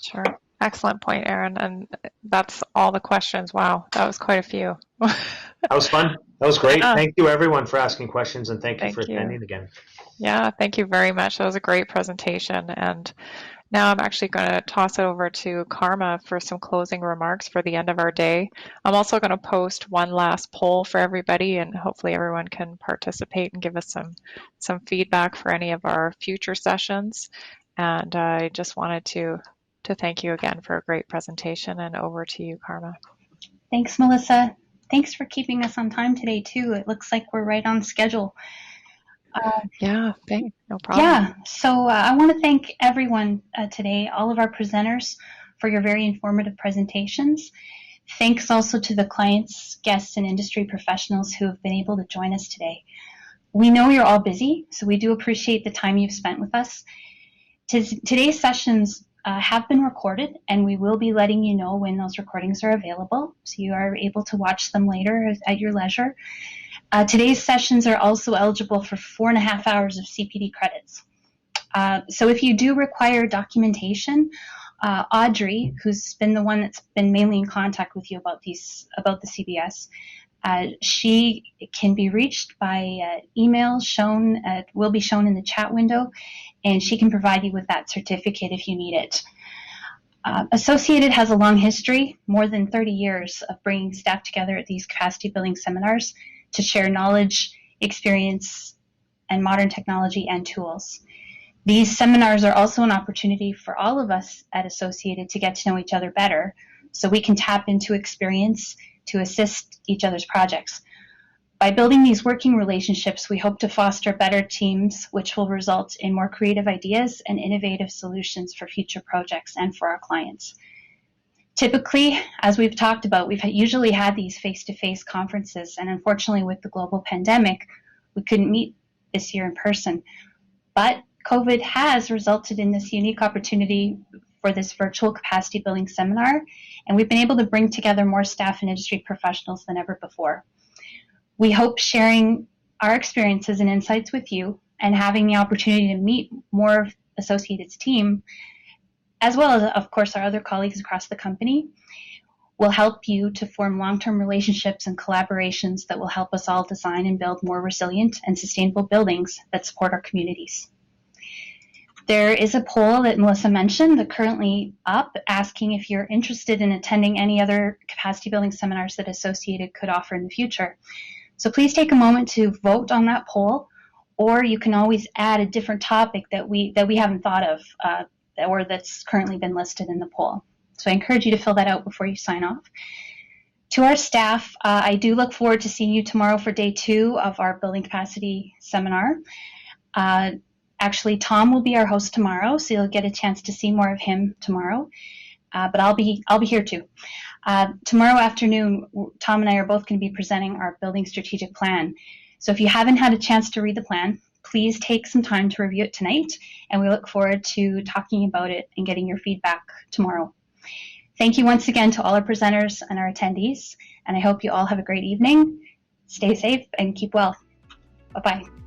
Sure. Excellent point, Erin. And that's all the questions. Wow, that was quite a few. That was fun. That was great. Yeah. Thank you, everyone, for asking questions, and thank you for attending again. Yeah, thank you very much. That was a great presentation. And now I'm actually going to toss it over to Karma for some closing remarks for the end of our day. I'm also going to post one last poll for everybody, and hopefully everyone can participate and give us some feedback for any of our future sessions. And I just wanted to thank you again for a great presentation, and over to you, Karma. Thanks, Melissa. Thanks for keeping us on time today, too. It looks like we're right on schedule. Yeah, no problem. Yeah, so I want to thank everyone today, all of our presenters, for your very informative presentations. Thanks also to the clients, guests, and industry professionals who have been able to join us today. We know you're all busy, so we do appreciate the time you've spent with us. Today's sessions have been recorded, and we will be letting you know when those recordings are available, so you are able to watch them later at your leisure. Today's sessions are also eligible for 4.5 hours of CPD credits. So if you do require documentation, Audrey, who's been the one that's been mainly in contact with you about the CBS, she can be reached by email will be shown in the chat window, and she can provide you with that certificate if you need it. Associated has a long history, more than 30 years, of bringing staff together at these capacity building seminars to share knowledge, experience, and modern technology and tools. These seminars are also an opportunity for all of us at Associated to get to know each other better, so we can tap into experience to assist each other's projects. By building these working relationships, we hope to foster better teams, which will result in more creative ideas and innovative solutions for future projects and for our clients. Typically, as we've talked about, we've usually had these face-to-face conferences, and unfortunately with the global pandemic, we couldn't meet this year in person. But COVID has resulted in this unique opportunity for this virtual capacity building seminar, and we've been able to bring together more staff and industry professionals than ever before. We hope sharing our experiences and insights with you and having the opportunity to meet more of Associated's team, as well as, of course, our other colleagues across the company, will help you to form long-term relationships and collaborations that will help us all design and build more resilient and sustainable buildings that support our communities. There is a poll that Melissa mentioned that currently up asking if you're interested in attending any other capacity building seminars that Associated could offer in the future. So please take a moment to vote on that poll, or you can always add a different topic that we haven't thought of or that's currently been listed in the poll. So I encourage you to fill that out before you sign off. To our staff, I do look forward to seeing you tomorrow for day 2 of our building capacity seminar. Actually, Tom will be our host tomorrow, so you'll get a chance to see more of him tomorrow. But I'll be here too. Tomorrow afternoon, Tom and I are both going to be presenting our building strategic plan. So if you haven't had a chance to read the plan, please take some time to review it tonight, and we look forward to talking about it and getting your feedback tomorrow. Thank you once again to all our presenters and our attendees, and I hope you all have a great evening. Stay safe and keep well. Bye-bye.